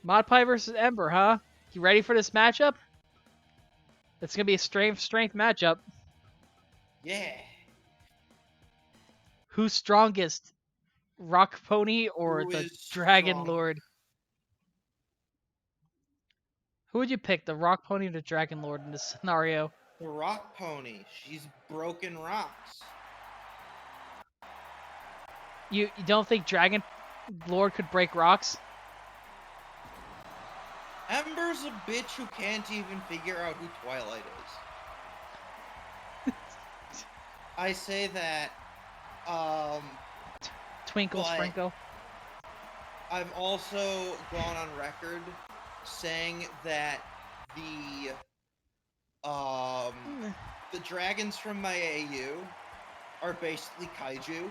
Modpie versus Ember, huh? You ready for this matchup? It's gonna be a strength matchup. Yeah. Who's strongest? Rock Pony or Who the is Dragon strong? Lord? Who would you pick, the Rock Pony or the Dragon Lord in this scenario? The rock pony. She's broken rocks. You don't think Dragon Lord could break rocks? Ember's a bitch who can't even figure out who Twilight is. I say that, Twinkle but Sprinkle. I've also gone on record saying that the dragons from my AU are basically kaiju.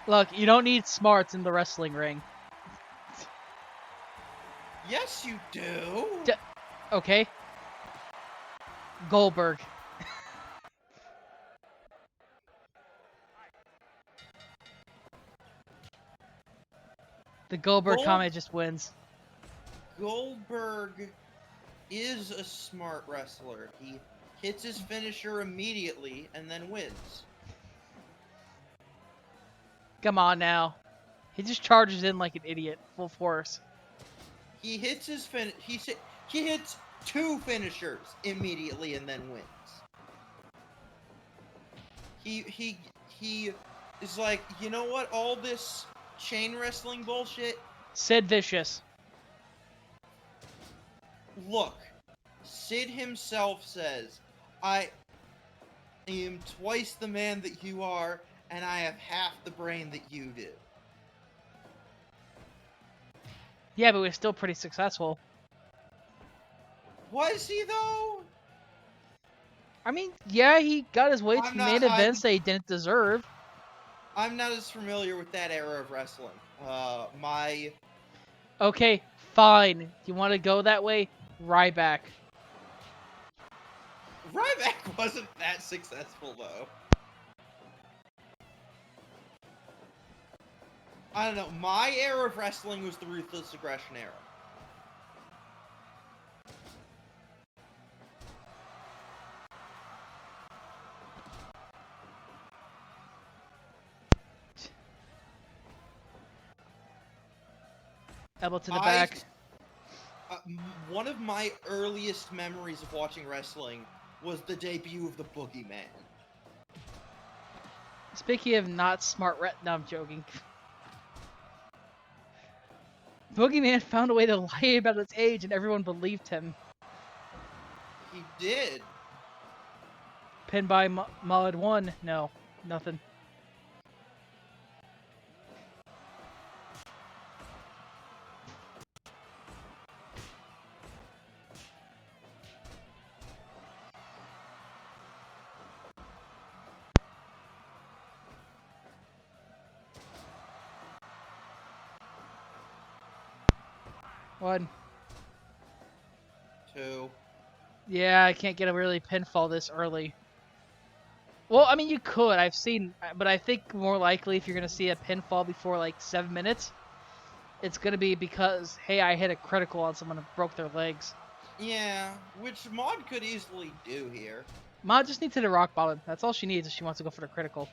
Look, you don't need smarts in the wrestling ring. Yes, you do. Okay. Goldberg. The Goldberg comment just wins. Goldberg is a smart wrestler. He hits his finisher immediately and then wins. Come on now. He just charges in like an idiot, full force. He hits his he hits 2 finishers immediately and then wins. He is like, you know what? All this chain wrestling bullshit. Sid Vicious. Look, Sid himself says, I am twice the man that you are, and I have half the brain that you do. Yeah, but we're still pretty successful. Was he, though? I mean, yeah, he got his way to main events that he didn't deserve. I'm not as familiar with that era of wrestling. Okay, fine. You want to go that way? Ryback. Ryback wasn't that successful, though. I don't know. My era of wrestling was the Ruthless Aggression era. Elbow to the back. One of my earliest memories of watching wrestling was the debut of the Boogeyman. Speaking of not smart no, I'm joking. Boogeyman found a way to lie about his age and everyone believed him. He did. Pinned by Mod 1? No, nothing. One. 2. Yeah, I can't get a really pinfall this early. Well, I mean, you could. I've seen, but I think more likely if you're going to see a pinfall before like 7 minutes, it's going to be because, hey, I hit a critical on someone and broke their legs. Yeah, which Mod could easily do here. Mod just needs to hit a rock bottom. That's all she needs if she wants to go for the critical.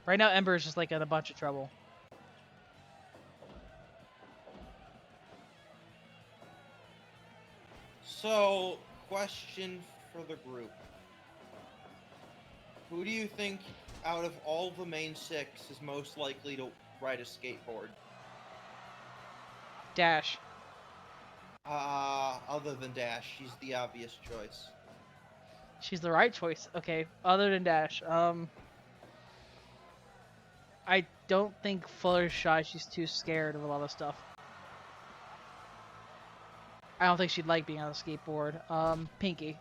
Right now, Ember is just like in a bunch of trouble. So, question for the group. Who do you think, out of all the main 6, is most likely to ride a skateboard? Dash. Other than Dash, she's the obvious choice. She's the right choice. Okay, other than Dash. I don't think Fluttershy. She's too scared of a lot of stuff. I don't think she'd like being on a skateboard. Pinky.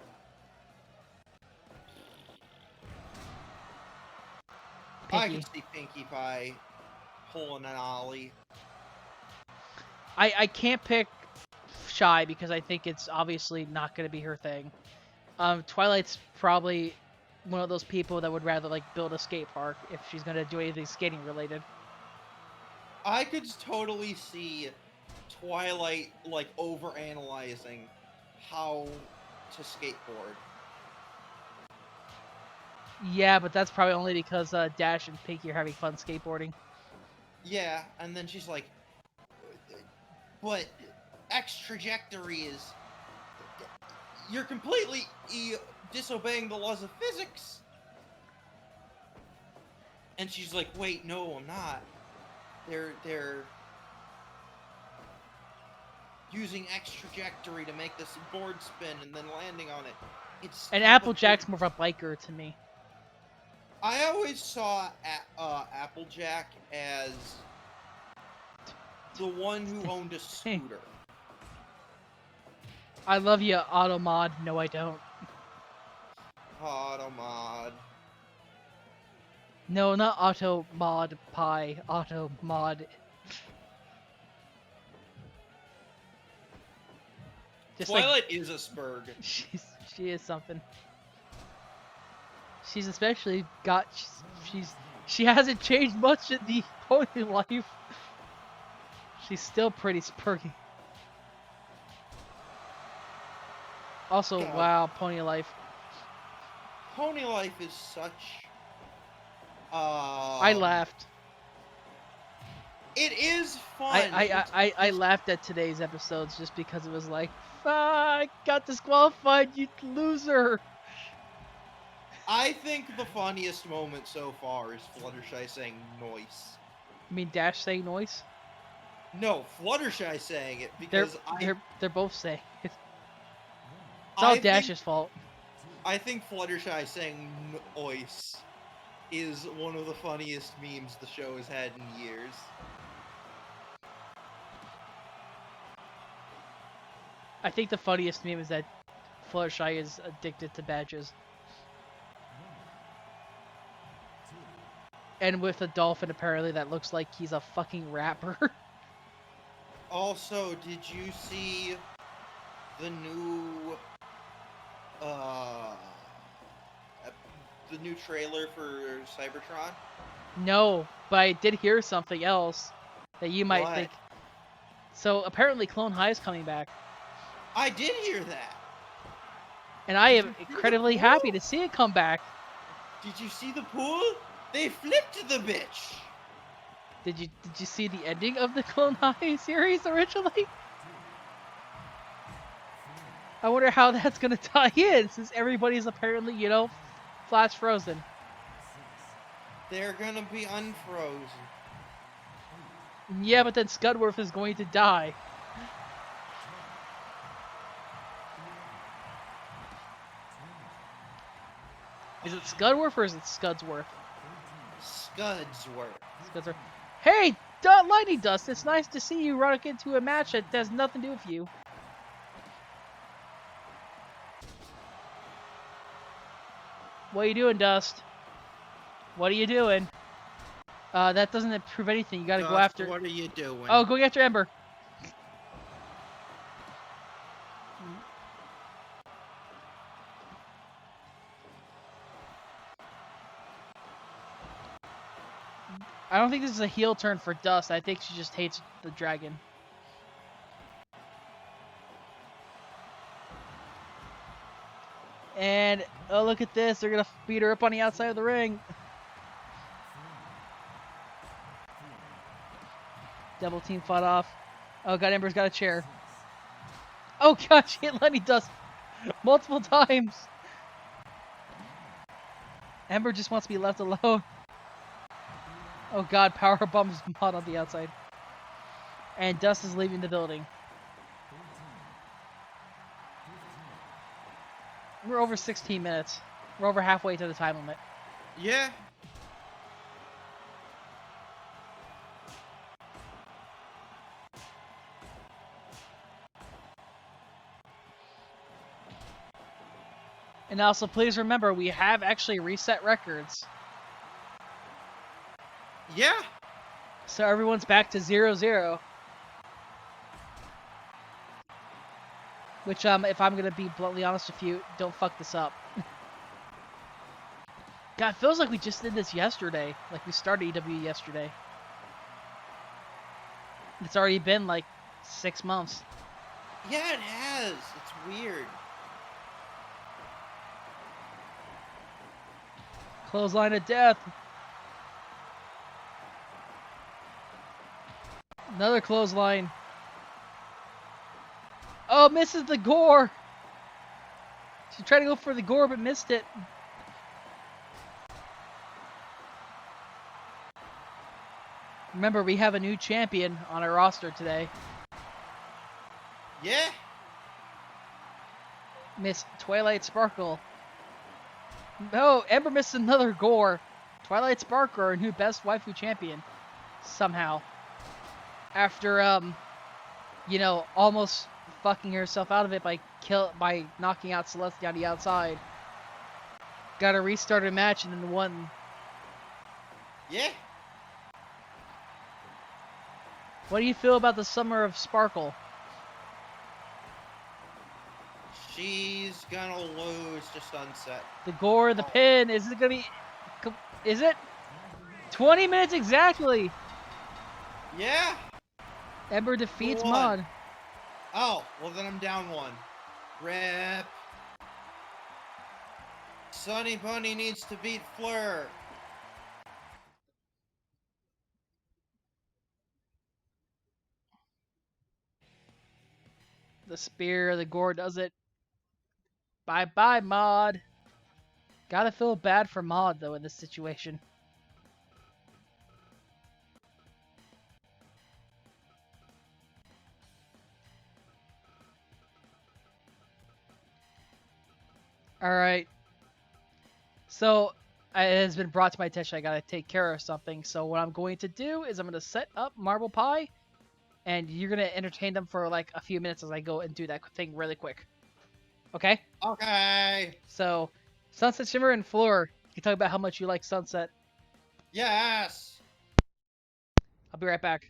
I can see Pinkie Pie pulling an ollie. I can't pick Shy because I think it's obviously not going to be her thing. Twilight's probably one of those people that would rather like build a skate park if she's gonna do anything skating related. I could totally see Twilight like overanalyzing how to skateboard. Yeah, but that's probably only because Dash and Pinky are having fun skateboarding. Yeah, and then she's like, but X trajectory is. You're completely disobeying the laws of physics. And she's like, wait, no, I'm not. They're using X trajectory to make this board spin and then landing on it. It's And Applejack's more of a biker to me. I always saw Applejack as the one who owned a scooter. I love you, Automod. No, I don't. Automod. No, not Automod Pie. Automod. Just Twilight is a spurg. She is something. She's especially got she hasn't changed much in the pony life. She's still pretty spurgy. Also, God. wow, pony life. Pony life is such. I laughed. It is fun. I laughed at today's episodes just because it was like, I got disqualified, you loser. I think the funniest moment so far is Fluttershy saying "noise." I mean, Dash saying noise. No, Fluttershy saying it because they're both saying it. It's all Dash's fault. I think Fluttershy saying "noise" is one of the funniest memes the show has had in years. I think the funniest meme is that Fluttershy is addicted to badges. And with a dolphin, apparently, that looks like he's a fucking rapper. Also, did you see the new trailer for Cybertron? No, but I did hear something else that you might think. So apparently, Clone High is coming back. I did hear that. And I am incredibly happy to see it come back. Did you see the pool? They flipped the bitch. Did you see the ending of the Clone High series originally? I wonder how that's gonna tie in, since everybody's apparently, flash frozen. They're gonna be unfrozen. Yeah, but then Scudworth is going to die. Is it Scudworth or is it Scudsworth? Scudsworth. Hey, Lightning Dust, it's nice to see you run into a match that has nothing to do with you. What are you doing, Dust? What are you doing? That doesn't prove anything. You gotta go after... What are you doing? Oh, going after Ember. I don't think this is a heel turn for Dust. I think she just hates the dragon. And, oh, look at this. They're going to beat her up on the outside of the ring. Double team fought off. Oh, God, Ember's got a chair. Oh, God, she hit Lenny Dust multiple times. Ember just wants to be left alone. Oh God, power bombs Mod on the outside. And Dust is leaving the building. We're over 16 minutes. We're over halfway to the time limit. Yeah. And also, please remember, we have actually reset records. Yeah. So everyone's back to 0-0. Which, if I'm gonna be bluntly honest with you, don't fuck this up. God, it feels like we just did this yesterday. Like we started EW yesterday. It's already been like 6 months. Yeah, it has. It's weird. Clothesline of death. Another clothesline. Oh, misses the gore. She tried to go for the gore but missed it. Remember, we have a new champion on our roster today. Yeah. Miss Twilight Sparkle. No, Ember missed another gore. Twilight Sparkle, our new best waifu champion. Somehow. After, you know, almost fucking herself out of it by knocking out Celestia on the outside. Got to restart a match and then won. Yeah. What do you feel about the Summer of Sparkle? She's gonna lose to Sunset. The gore, the pin. Is it gonna be? Is it? 20 minutes exactly. Yeah. Ember defeats One. Mod. Oh, well then I'm down one. Rip. Sunny Bunny needs to beat Fleur. The spear, the gore does it. Bye-bye, Mod. Gotta feel bad for Mod, though, in this situation. Alright. So, it has been brought to my attention I gotta take care of something. So what I'm going to do is I'm gonna set up Marble Pie, and you're gonna entertain them for like a few minutes as I go and do that thing really quick. Okay? Okay. So, Sunset, Shimmer, and Fleur, you talk about how much you like Sunset. Yes. I'll be right back.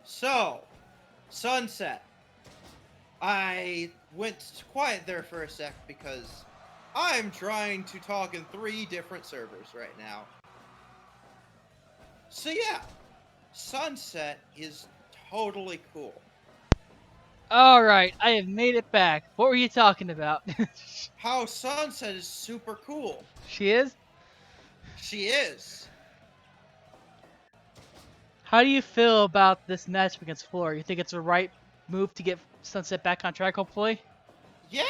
So, Sunset. I went quiet there for a sec because I'm trying to talk in 3 different servers right now. So yeah, Sunset is totally cool. Alright, I have made it back. What were you talking about? How Sunset is super cool. She is? She is. How do you feel about this match against Fleur? You think it's the right move to get Sunset back on track, hopefully? Yeah.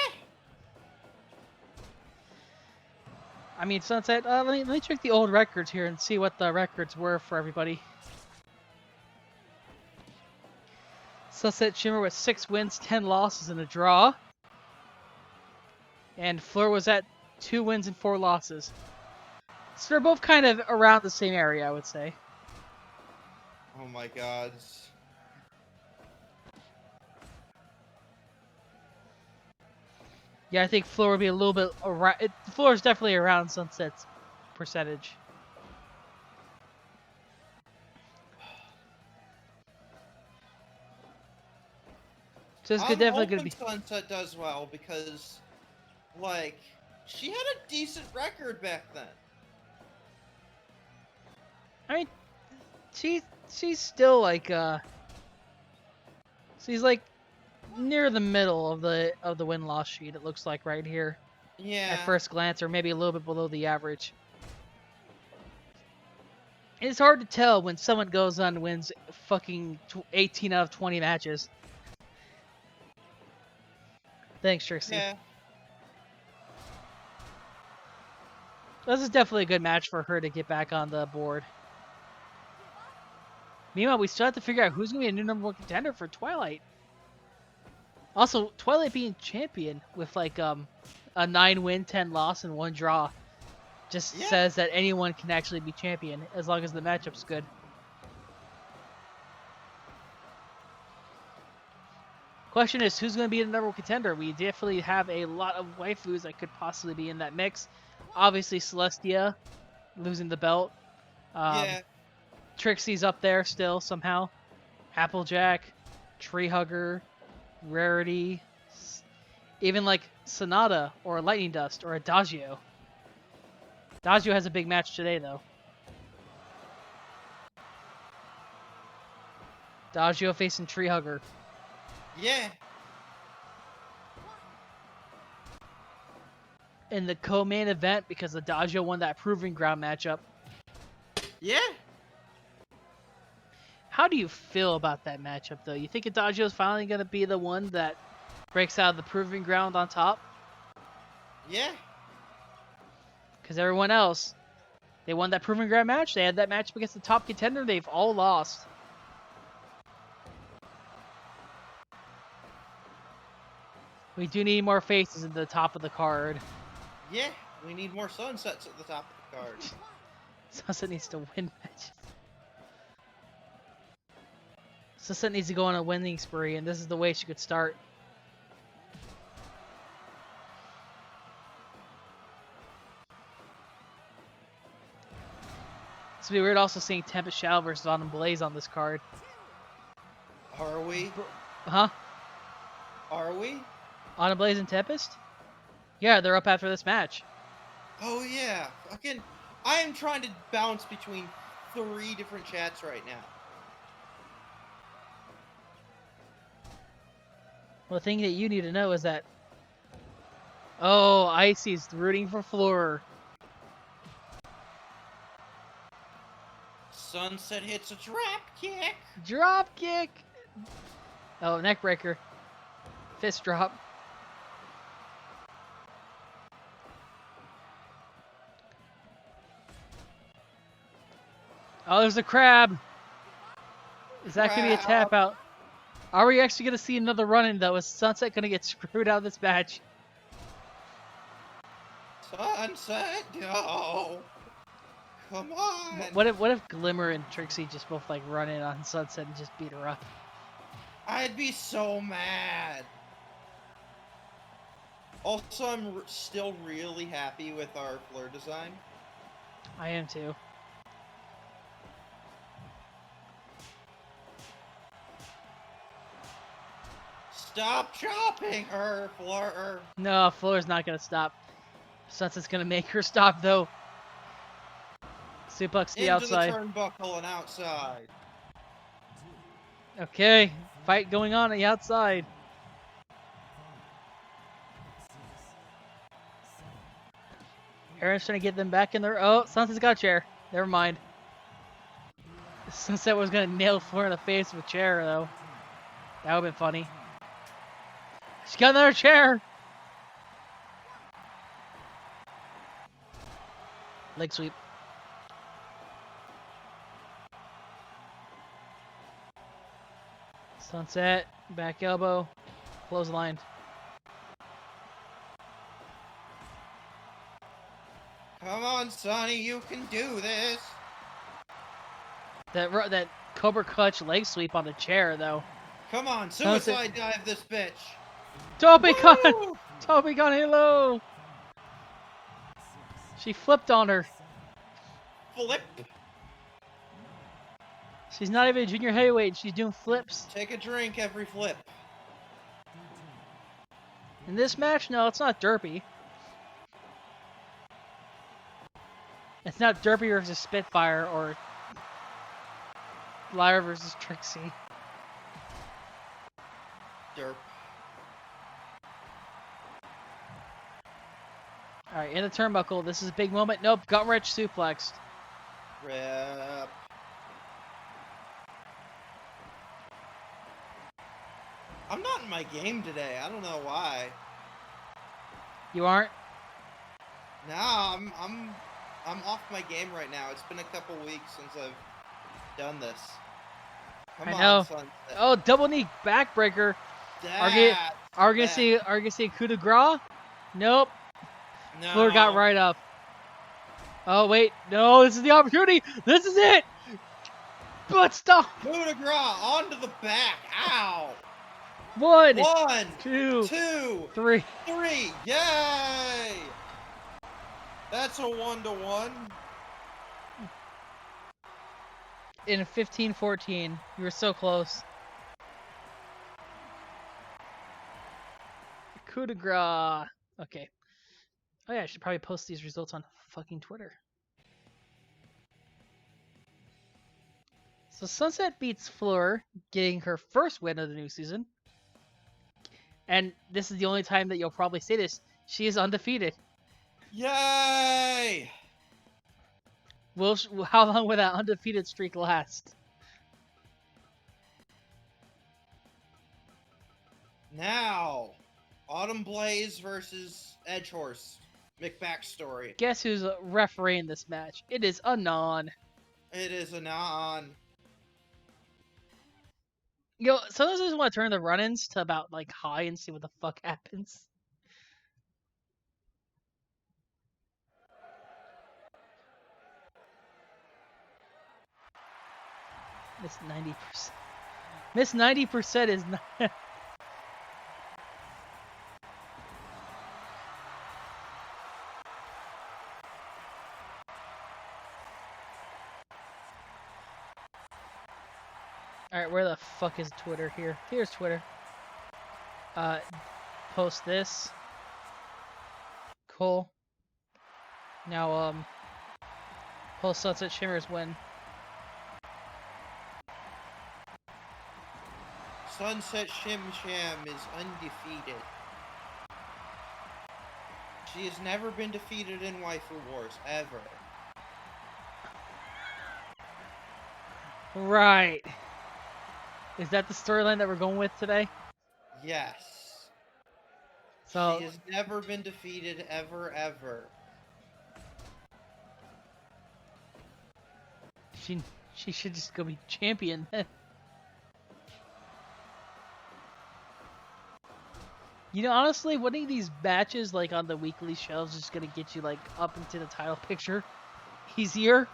I mean, Sunset, let me check the old records here and see what the records were for everybody. Sunset Shimmer with 6 wins, 10 losses, and a draw. And Fleur was at 2 wins and 4 losses. So they're both kind of around the same area, I would say. Oh my god. Yeah, I think Fleur would be a little bit around. Fleur's definitely around Sunset's percentage. So it's I'm definitely gonna hoping be. Sunset does well because, like, she had a decent record back then. I mean, she's still like she's like near the middle of the win-loss sheet. It looks like right here at Yeah. first glance, or maybe a little bit below the average. It's hard to tell when someone goes on and wins fucking 18 out of 20 matches. Thanks, Trixie. Yeah. This is definitely a good match for her to get back on the board. Meanwhile, we still have to figure out who's going to be a new number 1 contender for Twilight. Also, Twilight being champion with like a 9-win, 10-loss, and 1 draw just says that anyone can actually be champion as long as the matchup's good. Question is, who's going to be the number 1 contender? We definitely have a lot of waifus that could possibly be in that mix. Obviously, Celestia losing the belt. Trixie's up there still somehow. Applejack, Treehugger, Rarity, even like Sonata or Lightning Dust or Adagio. Adagio has a big match today though. Adagio facing Treehugger. Yeah. In the co-main event because Adagio won that Proving Ground matchup. Yeah. How do you feel about that matchup though? You think Adagio is finally going to be the one that breaks out of the Proving Ground on top? Yeah. Because everyone else, they won that Proving Ground match. They had that match against the top contender. They've all lost. We do need more faces at the top of the card. Yeah. We need more Sunsets at the top of the card. Sunset needs to win matches. Sunset needs to go on a winning spree, and this is the way she could start. It's gonna be weird also seeing Tempest Shadow versus Autumn Blaze on this card. Are we? Huh? Are we? Autumn Blaze and Tempest? Yeah, they're up after this match. Oh yeah. Fucking, I am trying to bounce between 3 different chats right now. Well, the thing that you need to know is that... Oh, Icy's rooting for Fleur. Sunset hits a drop kick. Drop kick! Oh, neck breaker. Fist drop. Oh, there's a crab. Is that going to be a tap out? Are we actually going to see another run-in, though? Is Sunset going to get screwed out of this match? Sunset, no. Come on. What if Glimmer and Trixie just both like run in on Sunset and just beat her up? I'd be so mad. Also, I'm still really happy with our Fleur design. I am too. Stop chopping her, Fleur. No, Fleur's not going to stop. Sunset's going to make her stop, though. Suplex the outside. Into the turnbuckle and outside. Okay, fight going on the outside. Aaron's trying to get them back in there. Oh, Sunset's got a chair. Never mind. Sunset was going to nail Fleur in the face with a chair, though. That would have been funny. She got another chair. Leg sweep. Sunset, back elbow, clothesline. Come on, Sonny, you can do this. That Cobra Clutch leg sweep on the chair, though. Come on, suicide dive this bitch. Toby got Halo. She flipped on her. Flip. She's not even a junior heavyweight. She's doing flips. Take a drink every flip. In this match, no, it's not derpy. It's not derpy versus Spitfire or Lyra versus Trixie. Derp. Alright, in the turnbuckle. This is a big moment. Nope, gut wrench suplexed. Rip. I'm not in my game today. I don't know why. You aren't? Nah, I'm off my game right now. It's been a couple weeks since I've done this. Come I on, know. Sunset. Oh, double knee backbreaker. Are we gonna see coup de grace? Nope. No. Fleur got right up. Oh wait, no, this is the opportunity. This is it. But stop. Coup de grace onto the back. Ow. One, two, three. Yay! That's a 1-to-1. In 15-14, you were so close. Coup de grace. Okay. Oh yeah, I should probably post these results on fucking Twitter. So Sunset beats Fleur, getting her first win of the new season. And this is the only time that you'll probably say this. She is undefeated. Yay! How long will that undefeated streak last? Now, Autumn Blaze versus Edgehorse. McBackstory. Guess who's refereeing this match? It is Anon. It is Anon. Yo, sometimes I just want to turn the run-ins to about like high and see what the fuck happens. Miss 90%. Miss 90% is not. Alright, where the fuck is Twitter here? Here's Twitter. Post this. Cool. Now, post Sunset Shimmer's win. Sunset Shim Sham is undefeated. She has never been defeated in Waifu Wars, ever. Right. Is that the storyline that we're going with today? Yes. So she has never been defeated, ever. she should just go be champion then. You know, honestly, winning these matches like on the weekly shows is just gonna get you like up into the title picture easier.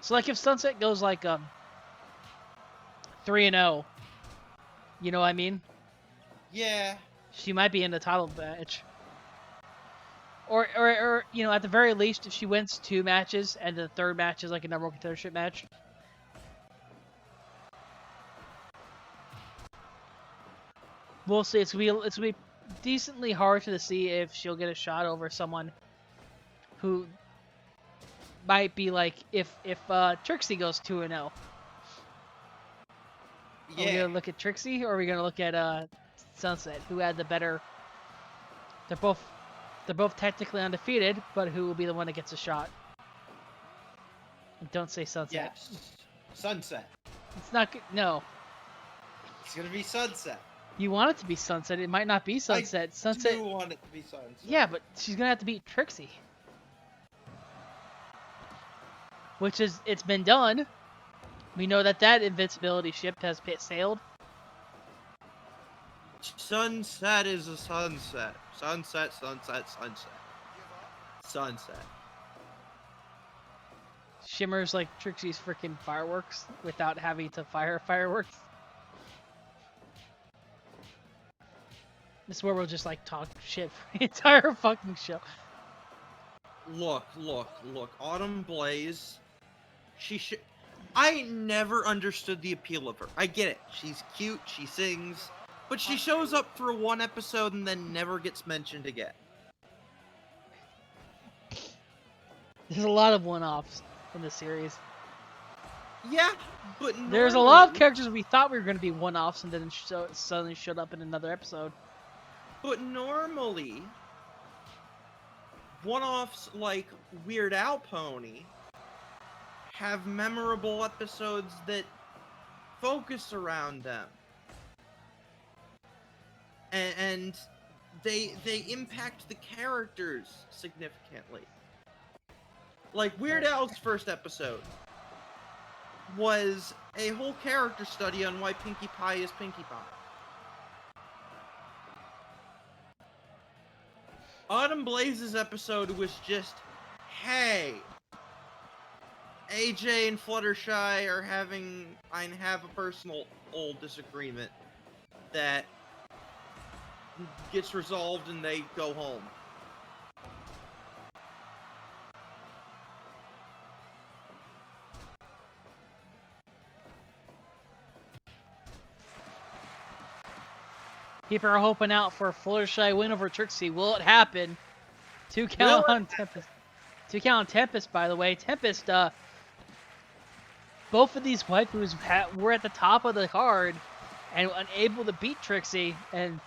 So like if Sunset goes like 3-0, you know what I mean? Yeah. She might be in the title match. Or you know, at the very least, if she wins 2 matches and the third match is like a number one contendership match. We'll see. It's gonna be decently hard to see if she'll get a shot over someone who might be like if Trixie goes 2-0. Yeah. Are we gonna look at Trixie or are we gonna look at Sunset, who had the better? They're both technically undefeated, but who will be the one that gets a shot? And don't say Sunset. Yes. Sunset. It's not good. No. It's gonna be Sunset. You want it to be Sunset. It might not be Sunset. Sunset. I do want it to be Sunset. Yeah, but she's gonna have to beat Trixie. Which is, it's been done. We know that invincibility ship has sailed. Sunset is a sunset. Sunset. Shimmer's like Trixie's freaking fireworks without having to fire fireworks. This is where we'll just like talk shit for the entire fucking show. Look. Autumn Blaze. I never understood the appeal of her. I get it. She's cute. She sings. But she shows up for one episode and then never gets mentioned again. There's a lot of one-offs in the series. Yeah, but normally... There's a lot of characters we thought we were going to be one-offs and then suddenly showed up in another episode. But normally, one-offs like Weird Al Pony have memorable episodes that focus around them. And they impact the characters significantly. Like Weird Al's first episode was a whole character study on why Pinkie Pie is Pinkie Pie. Autumn Blaze's episode was just, hey, AJ and Fluttershy are have a personal old disagreement that gets resolved and they go home. People are hoping out for a Fluttershy win over Trixie. Will it happen? 2 count on Tempest. 2 count on Tempest, by the way. Tempest, both of these waifus were at the top of the card and unable to beat Trixie. And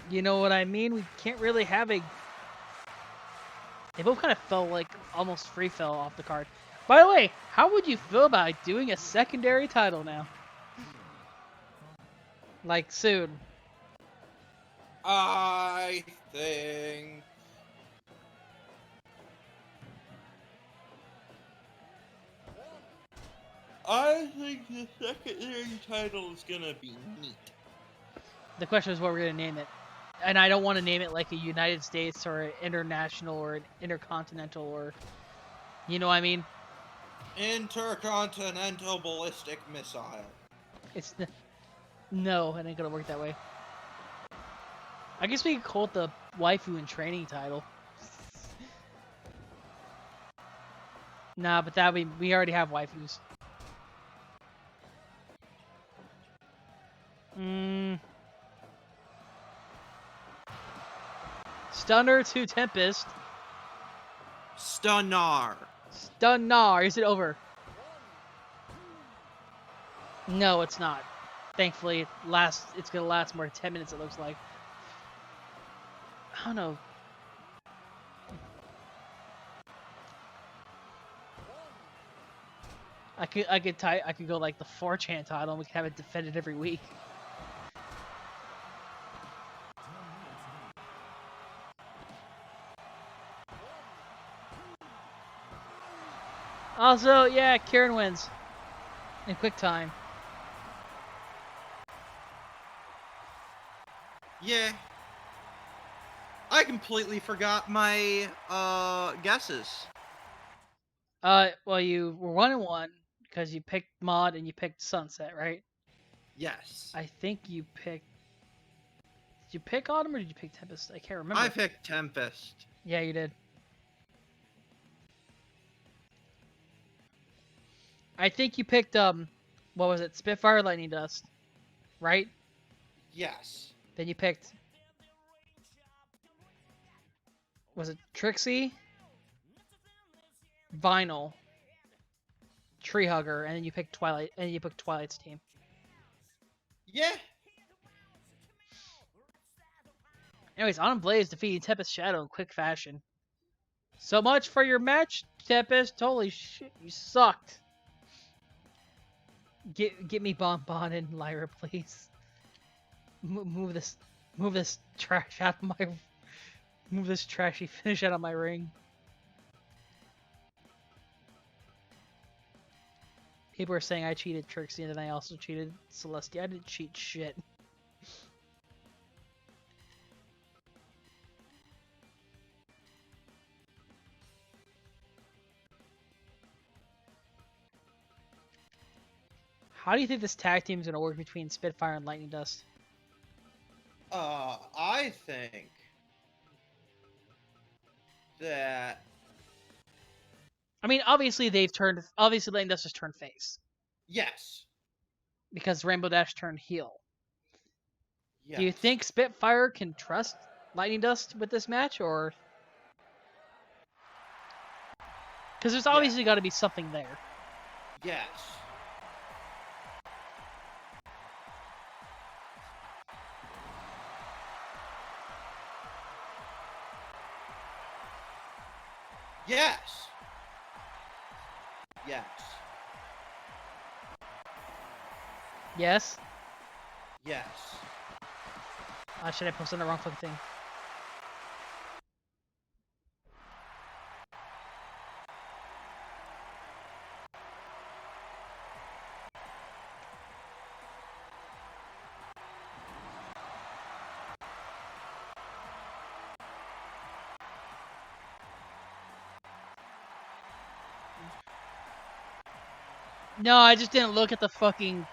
you know what I mean? We can't really have a... They both kind of fell, like, almost free fell off the card. By the way, how would you feel about doing a secondary title now? Like, soon. I think... the secondary title is gonna be neat. The question is what we're going to name it. And I don't want to name it like a United States or an international or an intercontinental or... You know what I mean? Intercontinental Ballistic Missile. It's... No, it ain't going to work that way. I guess we could call it the Waifu in Training title. Nah, but that we already have waifus. Stunner to Tempest. Stunnar. Stunnar. Is it over? No, it's not. Thankfully, it's gonna last more than 10 minutes. It looks like. I don't know. I could go like the 4chan title and we could have it defended every week. Also, yeah, Karen wins in quick time. Yeah. I completely forgot my guesses. Well, you were 1-1 because you picked Mod and you picked Sunset, right? Yes. I think you picked. Did you pick Autumn or did you pick Tempest? I can't remember. I picked Tempest. Yeah, you did. I think you picked what was it? Spitfire, Lightning Dust, right? Yes. Then you picked. Was it Trixie? Vinyl. Treehugger, and then you picked Twilight, and you picked Twilight's team. Yeah. Anyways, Autumn Blaze defeating Tempest Shadow in quick fashion. So much for your match, Tempest. Holy shit, you sucked. Get me Bonbon and Lyra, please. Move this trash out of my. Move this trashy finish out of my ring. People are saying I cheated Trixie and then I also cheated Celestia. I didn't cheat shit. How do you think this tag team is going to work between Spitfire and Lightning Dust? I think that... I mean, obviously Lightning Dust has turned face. Yes. Because Rainbow Dash turned heel. Yes. Do you think Spitfire can trust Lightning Dust with this match, or? Because there's obviously got to be something there. Yes. Yes. Yes. Yes. Yes. Should I post on the wrong fucking thing? No, I just didn't look at the fucking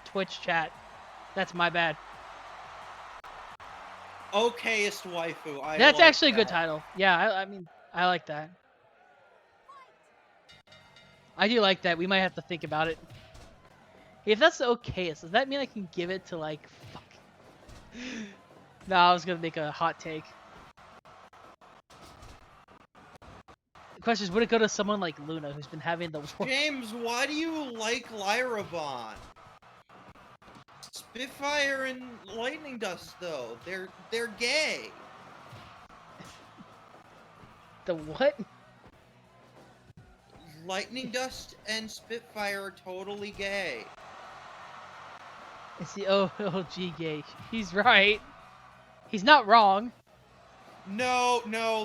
Twitch chat. That's my bad. Okayest waifu. That's like actually a good that. title. Yeah, I mean, I like that. I do like that. We might have to think about it. If that's the okayest, does that mean I can give it to, like, fuck? No, I was gonna make a hot take. The question is, would it go to someone like Luna, who's been having the worst? James, why do you like Lyra Bond? Spitfire and Lightning Dust, though, they're gay. The what? Lightning Dust and Spitfire are totally gay. It's the OLG gay. He's right. He's not wrong. No,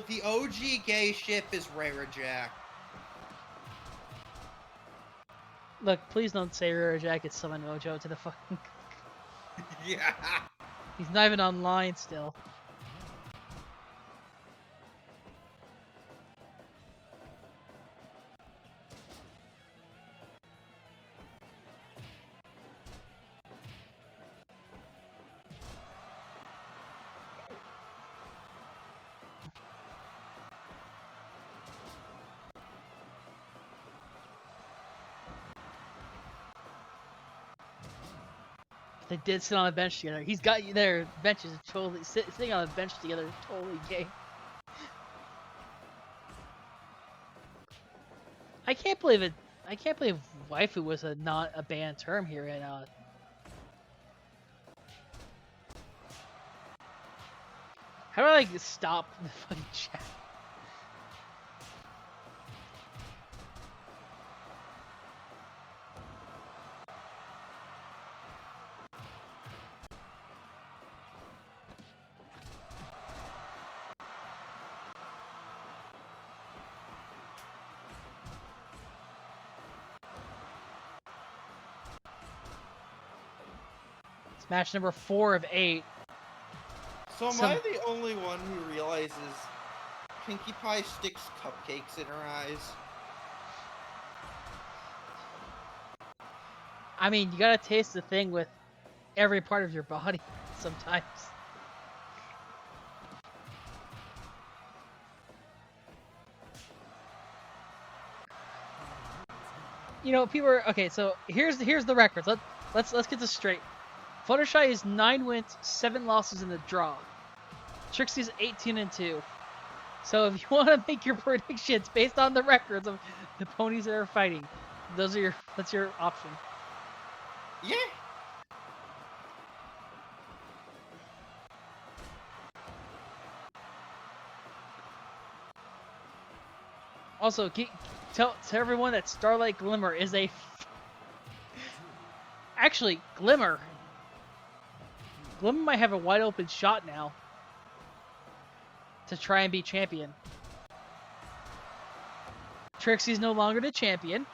the OG gay ship is Rarity. Look, please don't say Jack is Summon Mojo to the fucking... Yeah. He's not even online still. They did sit on a bench together. He's got you there. Benches totally sitting on a bench together. Totally gay. I can't believe it. I can't believe waifu was not a banned term here in How do I like stop the fucking chat? It's match number 4 of 8. So am I the only one who realizes Pinkie Pie sticks cupcakes in her eyes? I mean, you gotta taste the thing with every part of your body sometimes. You know, people are okay. So here's the records. Let's get this straight. Fluttershy is 9 wins, 7 losses in the draw. Trixie's 18-2. So if you want to make your predictions based on the records of the ponies that are fighting, that's your option. Yeah. Also, tell everyone that Starlight Glimmer is a... Actually, Glimmer might have a wide open shot now to try and be champion. Trixie's no longer the champion.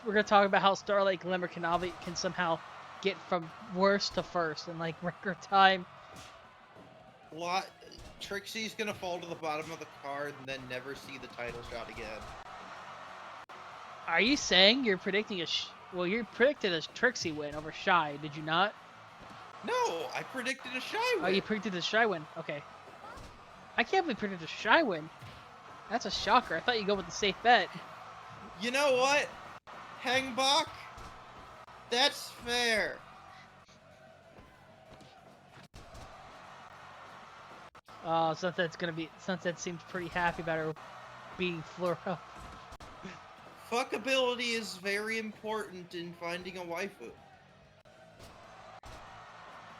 We're gonna talk about how Starlight Glimmer can somehow get from worst to first in like record time. Trixie's gonna fall to the bottom of the card and then never see the title shot again. Are you saying you're predicting well, you predicted a Trixie win over Shy, did you not? No, I predicted a Shy win. Oh, you predicted a Shy win. Okay. I can't believe you predicted a Shy win. That's a shocker. I thought you'd go with the safe bet. You know what? Hengbach? That's fair. Oh, Sunset seems pretty happy about her beating Fleur up. Fuckability is very important in finding a waifu.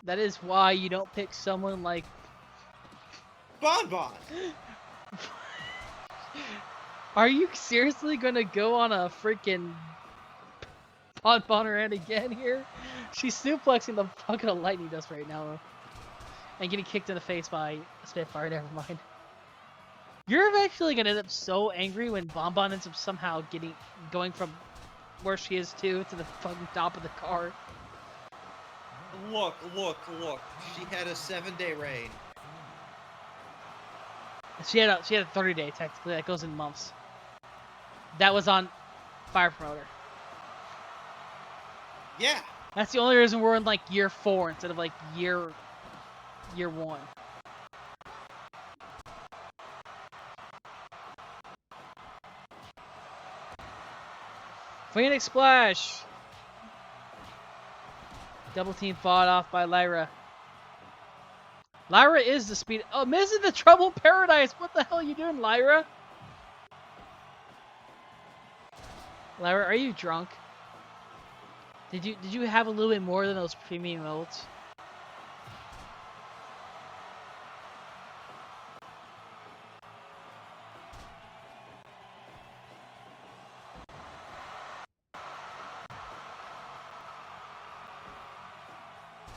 That is why you don't pick someone like Bon Bon. Are you seriously gonna go on a freaking Bon rant again here? She's suplexing the fucking lightning dust right now, though. And getting kicked in the face by Spitfire, never mind. You're eventually gonna end up so angry when Bon ends up somehow going from where she is to the fucking top of the car. Look. She had a 7-day reign. She had a 30-day technically. That goes in months. That was on Fire Promoter. Yeah. That's the only reason we're in like year 4 instead of like year 1. Phoenix Splash! Double team fought off by Lyra. Lyra is the speed. Oh, missing the Trouble in Paradise! What the hell are you doing, Lyra? Lyra, are you drunk? Did you have a little bit more than those premium modes?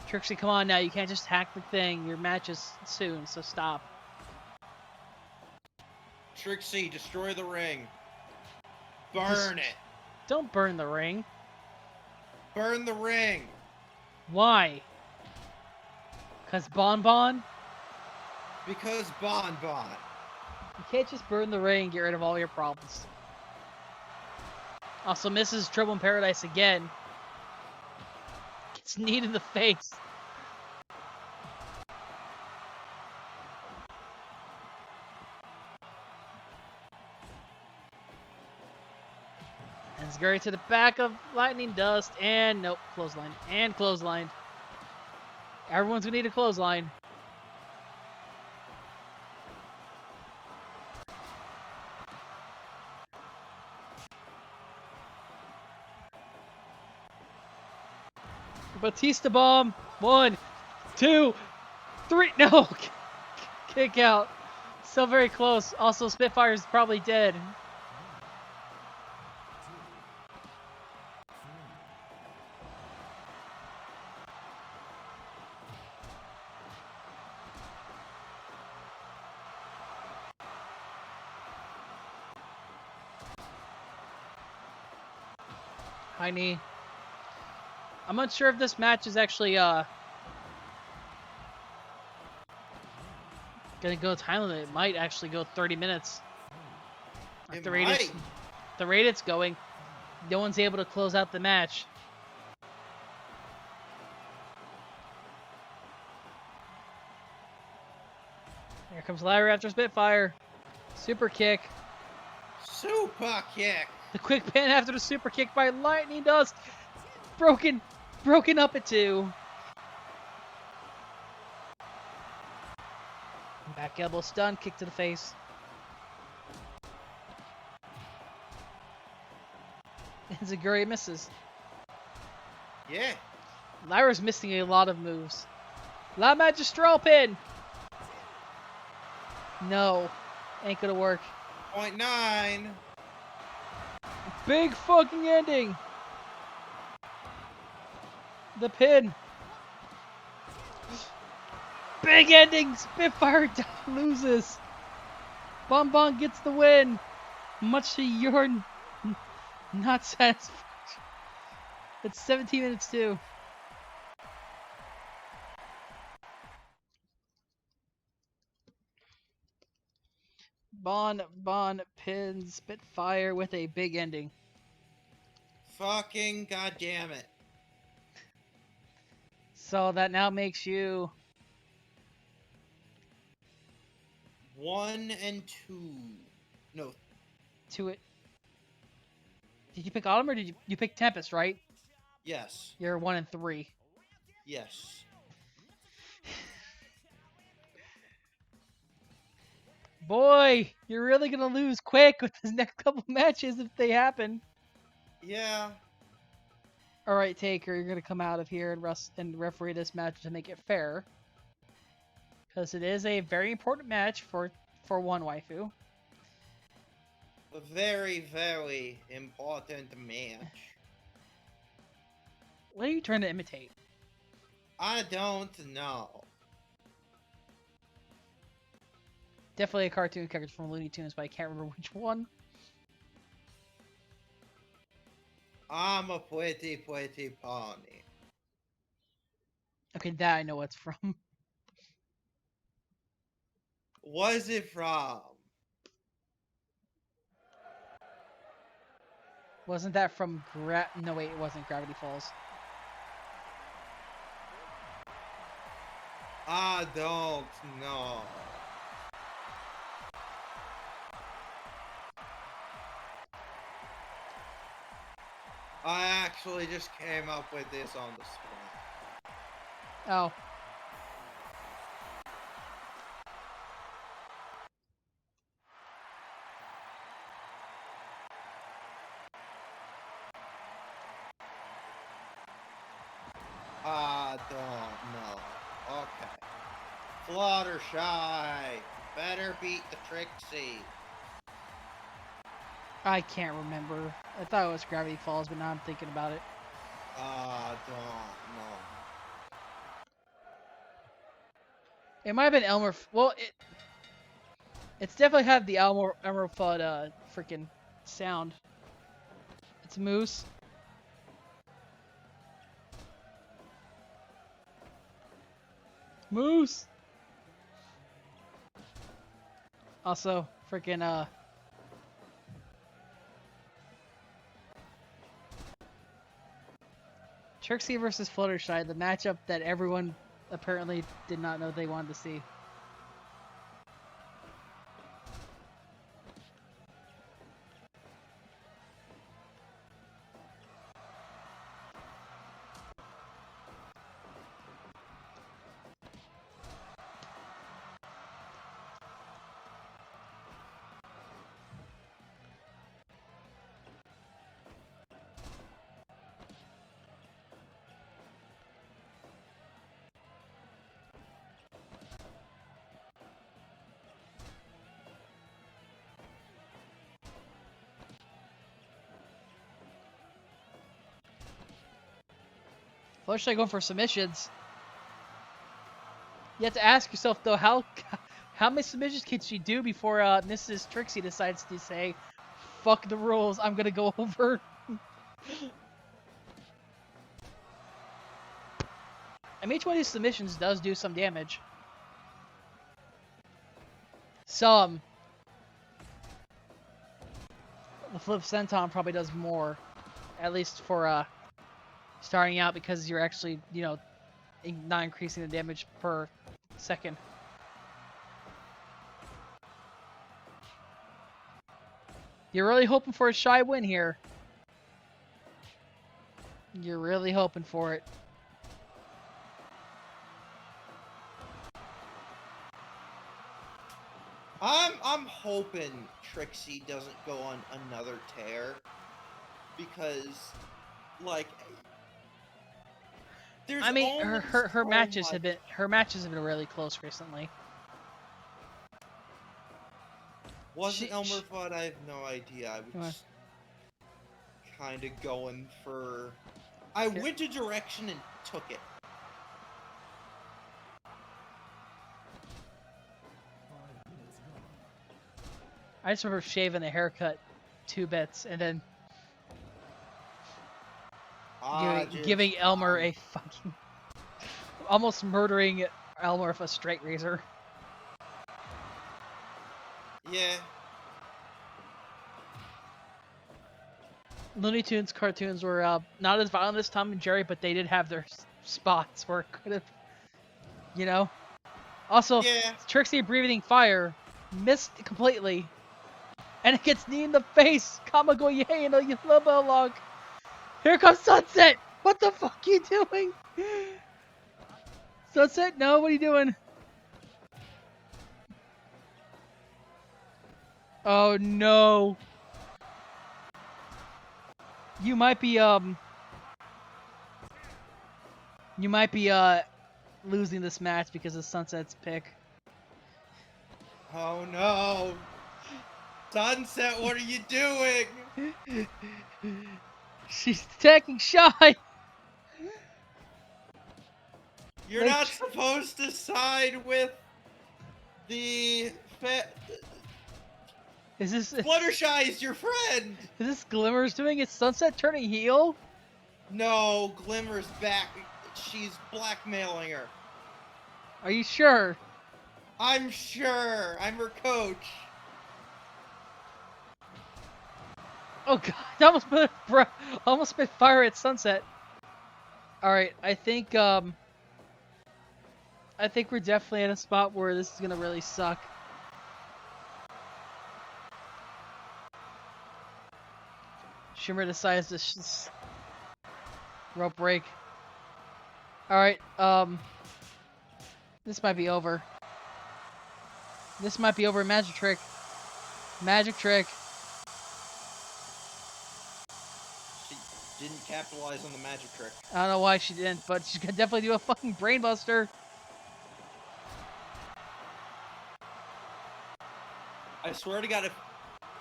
Trixie, come on now. You can't just hack the thing. Your match is soon, so stop. Trixie, destroy the ring. Burn it. Don't burn the ring. Burn the ring. Why? Cause Bon? Because Bon. You can't just burn the ring and get rid of all your problems. Also misses Trouble in Paradise again. Gets kneed in the face. And Zguri to the back of Lightning Dust, and nope, clothesline. And clothesline. Everyone's gonna need a clothesline. Batista bomb. 1, 2, 3. No! Kick out. Still very close. Also, Spitfire's probably dead. High knee. I'm not sure if this match is actually gonna go time limit. It might actually go 30 minutes. At the rate it's going, no one's able to close out the match. Here comes Lyra after Spitfire. Super kick. Super kick. The quick pin after the super kick by Lightning Dust. Broken up at 2. Back elbow stun, kick to the face. And Zguri misses. Yeah. Lyra's missing a lot of moves. La Magistral pin! No. Ain't gonna work. 0.9. Big fucking ending! The pin. Big ending! Spitfire loses. Bon gets the win. Much to your not satisfaction. It's 17 minutes too. Bon pins Spitfire with a big ending. Fucking goddamn it. So that now makes you 1 and 2. No. to it. Did you pick Autumn or did you pick Tempest, right? Yes. You're 1 and 3. Yes. Boy, you're really gonna lose quick with this next couple matches if they happen. Yeah. All right, Taker, you're gonna come out of here and referee this match to make it fair, because it is a very important match for one waifu. A very, very important match. What are you trying to imitate? I don't know. Definitely a cartoon character from Looney Tunes, but I can't remember which one. I'm a pretty pony. Okay, that I know what's from. What's it from? Wasn't that from No, wait, it wasn't Gravity Falls. I don't know. I actually just came up with this on the spot. Oh. I don't know. Okay. Fluttershy. Better beat the Trixie. I can't remember. I thought it was Gravity Falls, but now I'm thinking about it. I don't know. It might have been Elmer. Well, it's definitely had the Elmer Fudd freaking sound. It's Moose. Moose. Also, freaking Trixie versus Fluttershy, the matchup that everyone apparently did not know they wanted to see. Fluttershy going for submissions. You have to ask yourself though, how many submissions can she do before Mrs. Trixie decides to say, "Fuck the rules, I'm gonna go over." I mean, each one of these submissions does do some damage. Some. The flip senton probably does more, at least for starting out, because you're actually, you know, not increasing the damage per second. You're really hoping for a shy win here. You're really hoping for it. I'm hoping Trixie doesn't go on another tear, because, like, there's I mean, her so matches much... have been really close recently. Wasn't Elmer Fudd? I have no idea. I was kind of going for... I went a direction and took it. I just remember shaving the haircut 2 bits and then giving Elmer a fucking... almost murdering Elmer with a straight razor. Yeah, Looney Tunes cartoons were not as violent as Tom and Jerry, but they did have their spots where it could have, you know. Also, Yeah. Trixie breathing fire missed completely, and it gets knee in the face. Kamagoye and a little log. Here comes Sunset. What the fuck are you doing? Sunset, no, what are you doing? Oh no. You might be losing this match because of Sunset's pick. Oh no. Sunset, what are you doing? She's attacking Shy. You're not supposed to side with the Is this Fluttershy is your friend. Is this Glimmer's doing it? Sunset turning heel? No, Glimmer's back. She's blackmailing her. Are you sure? I'm sure. I'm her coach. Oh god, I almost spit fire at Sunset. All right, I think we're definitely in a spot where this is gonna really suck. Shimmer decides to rope break. All right, this might be over. This might be over. Magic trick. Magic trick. She didn't capitalize on the magic trick. I don't know why she didn't, but she's gonna definitely do a fucking brainbuster. I swear to God,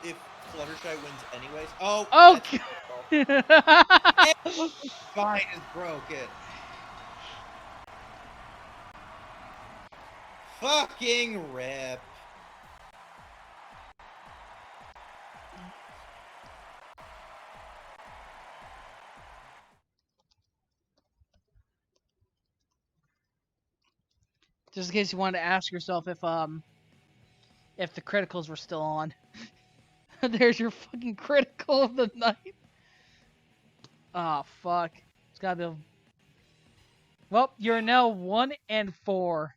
if Fluttershy wins anyways. Oh. Oh. Spine is broken. Fucking rip. Just in case you wanted to ask yourself if the criticals were still on. There's your fucking critical of the night. Oh fuck. It's gotta be. Well, you're now 1-4.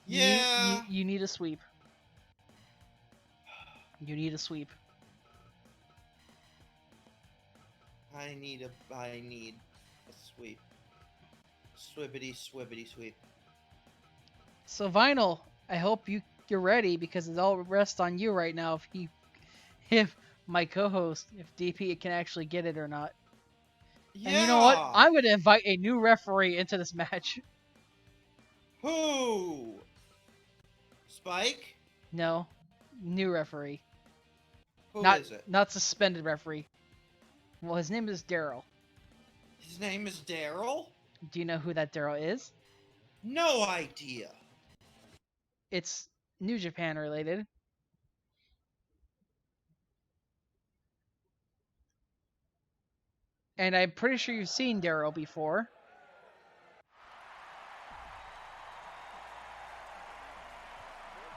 Yeah. You need a sweep. You need a sweep. I need a sweep. Swibbity swibbity sweep. So Vinyl, I hope you're ready because it all rests on you right now if my co-host, if DP can actually get it or not. Yeah. And you know what? I'm gonna invite a new referee into this match. Who? Spike? No. New referee. Who not, is it? Not suspended referee. Well, his name is Daryl. His name is Daryl? Do you know who that Daryl is? No idea. It's New Japan related. And I'm pretty sure you've seen Daryl before.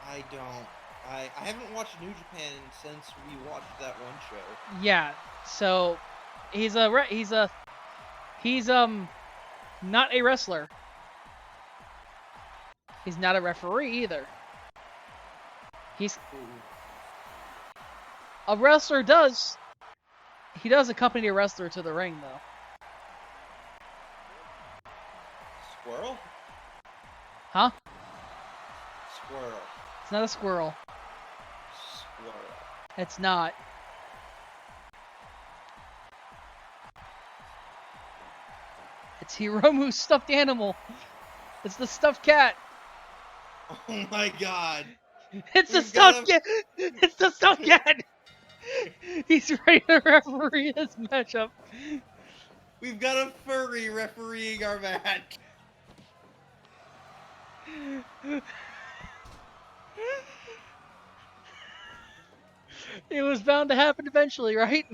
I don't. I haven't watched New Japan since we watched that one show. Yeah. So he's not a wrestler. He's not a referee either. He's a wrestler does. He does accompany a wrestler to the ring though. Squirrel? Huh? Squirrel. It's not a squirrel. Squirrel. It's not. It's Hiromu's stuffed animal. It's the stuffed cat. Oh my god. It's the stuffed cat. It's the stuffed cat. He's ready to referee this matchup. We've got a furry refereeing our match. It was bound to happen eventually, right?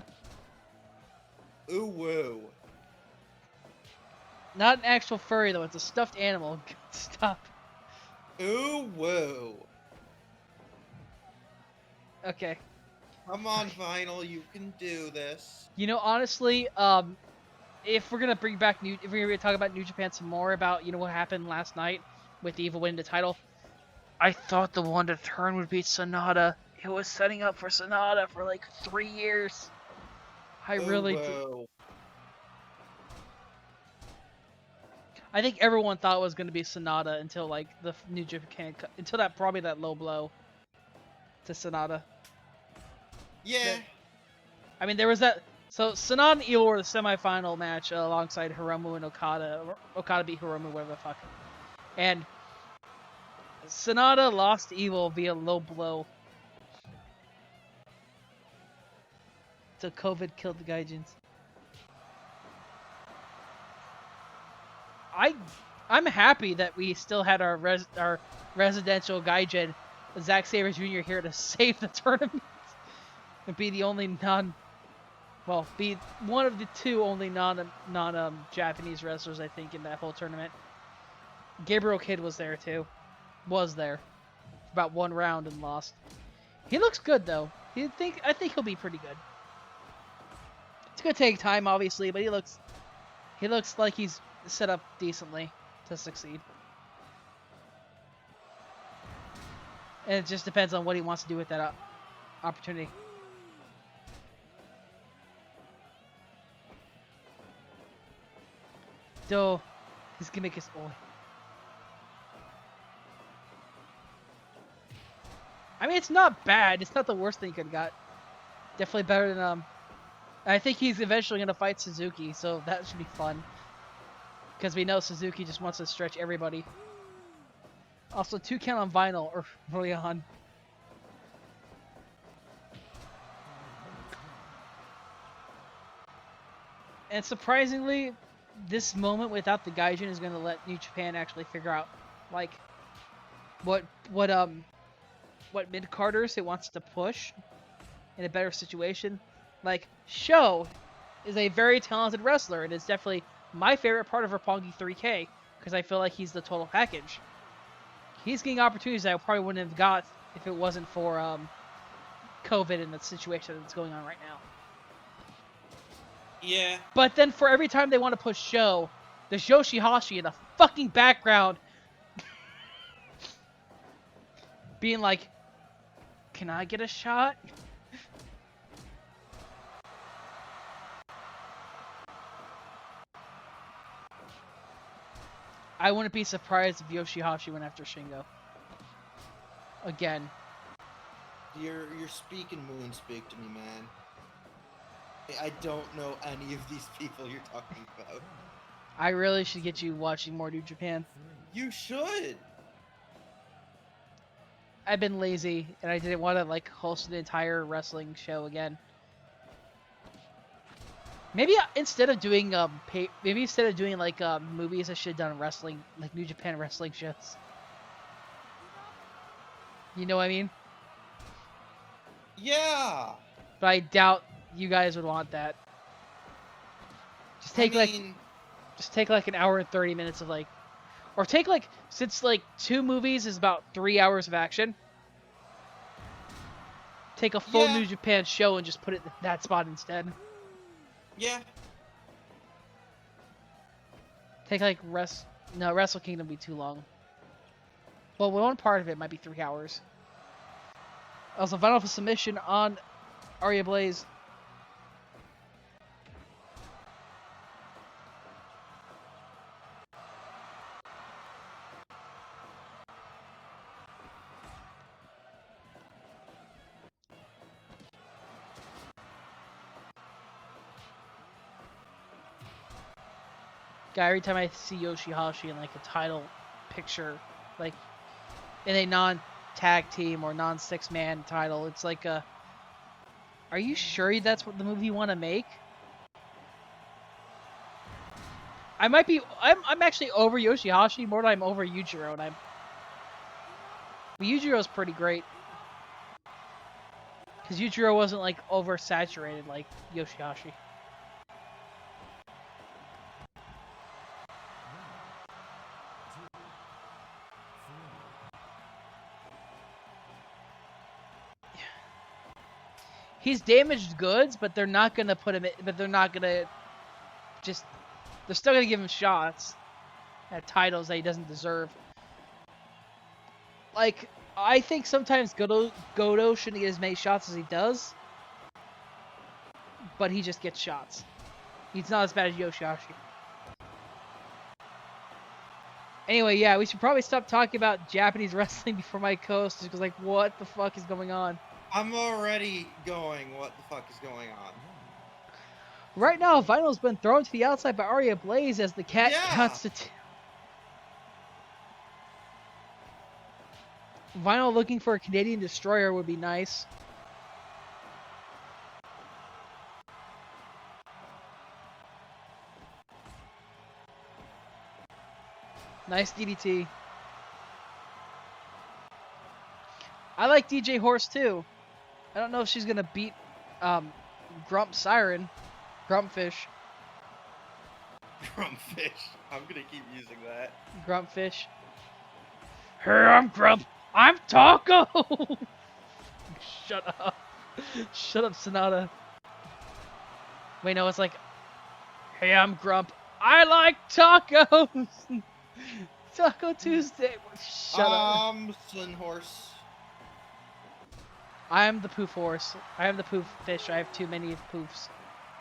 Ooh woo. Not an actual furry though, it's a stuffed animal. Stop. Ooh woo. Okay. Come on, Vinyl, you can do this. You know, honestly, if we're gonna bring back if we're gonna talk about New Japan some more about what happened last night with Evil winning the title, I thought the one to turn would be Sonata. It was setting up for Sonata for like 3 years. I really did. I think everyone thought it was gonna be Sonata until like the New Japan until probably that low blow to Sonata. Yeah. I mean, there was that. So Sonata and Evil were the semifinal match alongside Hiromu and Okada. Okada beat Hiromu, whatever the fuck. And Sonata lost to Evil via low blow. So COVID killed the Gaijins. I'm happy that we still had our residential Gaijin, Zack Sabre Jr. here to save the tournament and be the only be one of the two only non Japanese wrestlers I think in that whole tournament. Gabriel Kidd was there too. Was there for about 1 round and lost. He looks good though. I think he'll be pretty good. It's gonna take time, obviously, but he looks like he's set up decently to succeed. And it just depends on what he wants to do with that opportunity. Though his gimmick is I mean, it's not bad. It's not the worst thing he could have got. Definitely better than I think he's eventually gonna fight Suzuki, so that should be fun. Because we know Suzuki just wants to stretch everybody. Also, 2 count on Vinyl early on. And surprisingly, this moment without the Gaijin is gonna let New Japan actually figure out, like, what mid-carders it wants to push in a better situation. Like, Sho is a very talented wrestler, and is definitely my favorite part of Roppongi 3K, because I feel like he's the total package. He's getting opportunities that I probably wouldn't have got if it wasn't for COVID and the situation that's going on right now. Yeah. But then for every time they want to push Sho, there's Yoshihashi in the fucking background being like, can I get a shot? I wouldn't be surprised if Yoshihashi went after Shingo. Again. You're speaking moon speak to me, man. I don't know any of these people you're talking about. I really should get you watching more New Japan. You should. I've been lazy, and I didn't want to like host an entire wrestling show again. Maybe instead of doing like movies, I should have done wrestling, like New Japan wrestling shows. You know what I mean? Yeah. But I doubt you guys would want that. Just take like an hour and 30 minutes of like, or take like, since like 2 movies is about 3 hours of action. Take a full New Japan show and just put it in that spot instead. Yeah. Take like Wrestle Kingdom would be too long. Well, one part of it might be 3 hours. Also, final submission on Aria Blaze. Guy, every time I see Yoshihashi in like a title picture, like in a non-tag team or non-6-man title, it's like are you sure that's what the movie you want to make? I'm actually over Yoshihashi more than I'm over Yujiro, and Yujiro's pretty great. Because Yujiro wasn't like oversaturated like Yoshihashi. He's damaged goods, but they're not gonna put him. But they're not gonna just. They're still gonna give him shots at titles that he doesn't deserve. Like, I think sometimes Godo shouldn't get as many shots as he does, but he just gets shots. He's not as bad as Yoshihashi. Anyway, yeah, we should probably stop talking about Japanese wrestling before my co-host just goes like, what the fuck is going on? I'm already going, what the fuck is going on? Right now, Vinyl's been thrown to the outside by Aria Blaze as the cat Yeah. Vinyl looking for a Canadian Destroyer would be nice. Nice DDT. I like DJ Horse too. I don't know if she's gonna beat Grump Siren. Grumpfish. Grumpfish. I'm gonna keep using that. Grumpfish. Hey, I'm Grump. I'm Taco! Shut up. Shut up, Sonata. Wait, no, it's like, hey, I'm Grump. I like tacos! Taco Tuesday. Shut up. Sun Horse. I am the poof horse. I am the poof fish. I have too many poofs.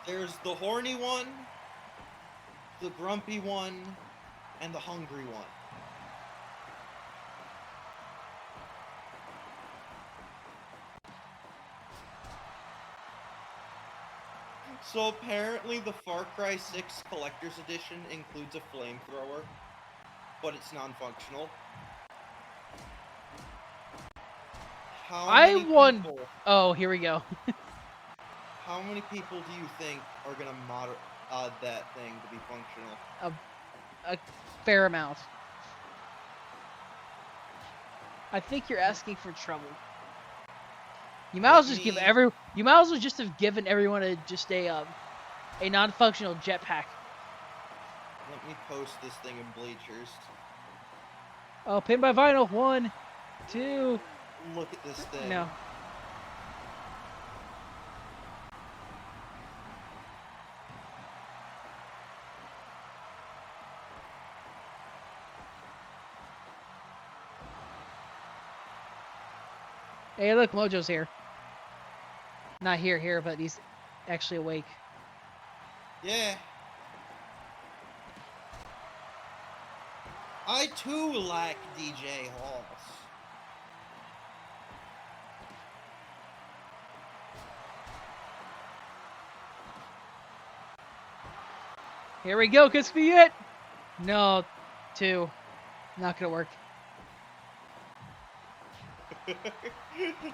There's the horny one, the grumpy one, and the hungry one. So apparently the Far Cry 6 Collector's Edition includes a flamethrower, but it's non-functional. Oh, here we go. How many people do you think are gonna mod that thing to be functional? A fair amount. I think you're asking for trouble. You might as well just have given everyone a non-functional jetpack. Let me post this thing in bleachers. Oh, pinned by Vinyl. 1, 2. Look at this thing. No. Hey, look, Mojo's here. Not here, but he's actually awake. Yeah. I too like DJ Horse. Here we go, could be it. No, 2. Not gonna work.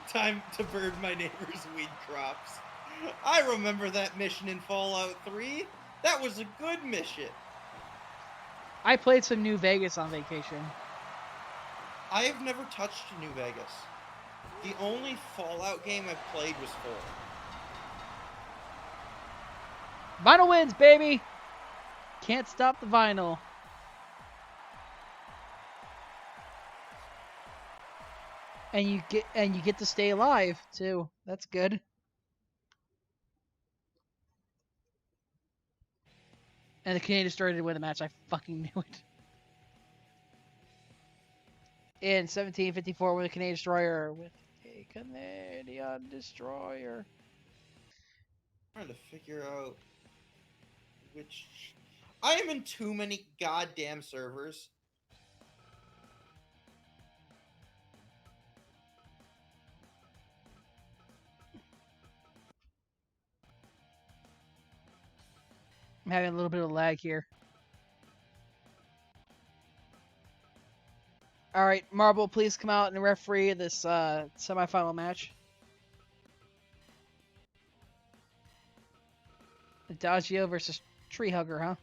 Time to burn my neighbor's weed crops. I remember that mission in Fallout 3. That was a good mission. I played some New Vegas on vacation. I have never touched New Vegas. The only Fallout game I've played was 4. Vinyl wins, baby! Can't stop the vinyl. And you get to stay alive too. That's good. And the Canadian Destroyer did win the match. I fucking knew it. In 1754 with a Canadian Destroyer with a Canadian Destroyer. I'm trying to figure out which. I am in too many goddamn servers. I'm having a little bit of lag here. All right, Marble, please come out and referee this semifinal match. Adagio versus Treehugger, huh?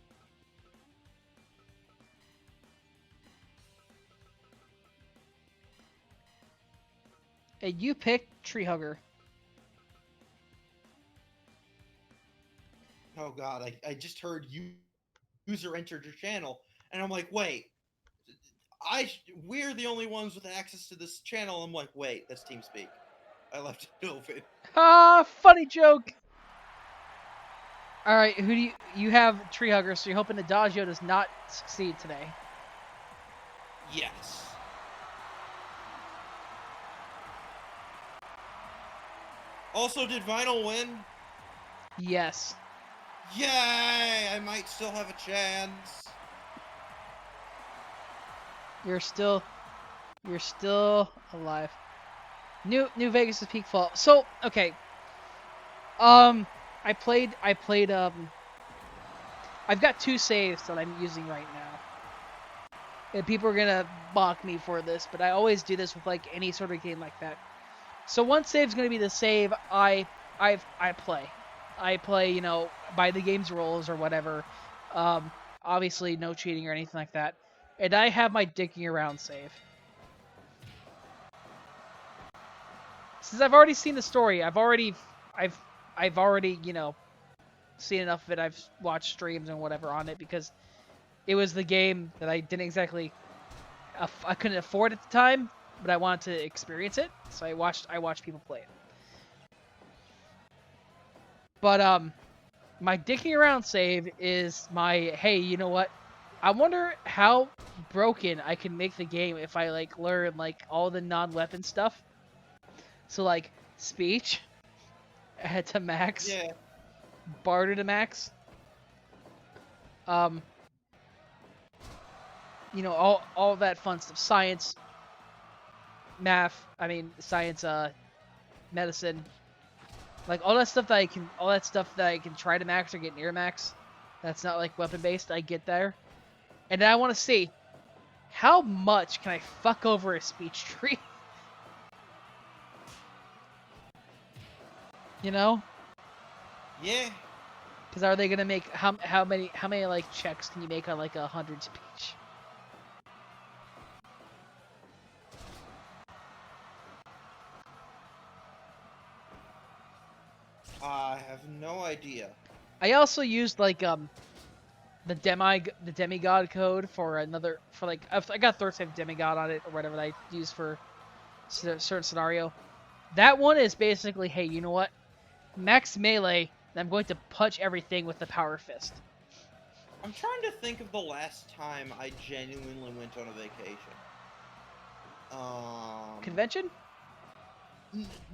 Hey, you picked Treehugger. Oh god, I just heard user entered your channel, and I'm like, wait, we're the only ones with access to this channel. I'm like, wait, that's TeamSpeak. I left it open. Ah, funny joke. All right, who do you have Treehugger? So you're hoping Adagio does not succeed today. Yes. Also, did Vinyl win? Yes. Yay! I might still have a chance. You're still alive. New Vegas' peak fall. So okay. I played. I've got 2 saves that I'm using right now. And people are gonna mock me for this, but I always do this with like any sort of game like that. So one save's gonna be the save I play. I play, you know, by the game's rules or whatever. Obviously no cheating or anything like that. And I have my dicking around save. Since I've already seen the story, I've already, you know, seen enough of it. I've watched streams and whatever on it because it was the game that I didn't exactly, I couldn't afford at the time, but I wanted to experience it, so I watched people play it. But my dicking around save is my, hey, you know what? I wonder how broken I can make the game if I like learn like all the non-weapon stuff. So like speech to max, Yeah. barter to max. You know, all that fun stuff. Science, math, science, medicine. Like all that stuff that I can try to max or get near max. That's not like weapon based. I get there. And then I want to see how much can I fuck over a speech tree? You know? Yeah. Because are they gonna make how many like checks can you make on like 100 speech? I have no idea. I also used like the demigod code for like I got third save demigod on it or whatever that I use for a certain scenario. That one is basically, hey, you know what? Max melee, and I'm going to punch everything with the power fist. I'm trying to think of the last time I genuinely went on a vacation. Convention?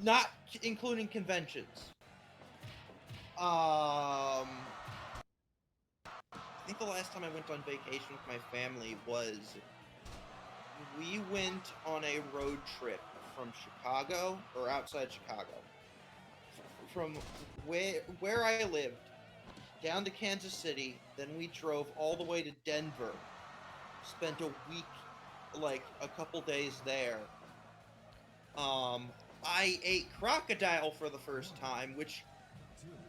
Not including conventions. I think the last time I went on vacation with my family was we went on a road trip from Chicago, or outside Chicago, from where I lived down to Kansas City. Then we drove all the way to Denver, spent a week, like a couple days there. I ate crocodile for the first time, which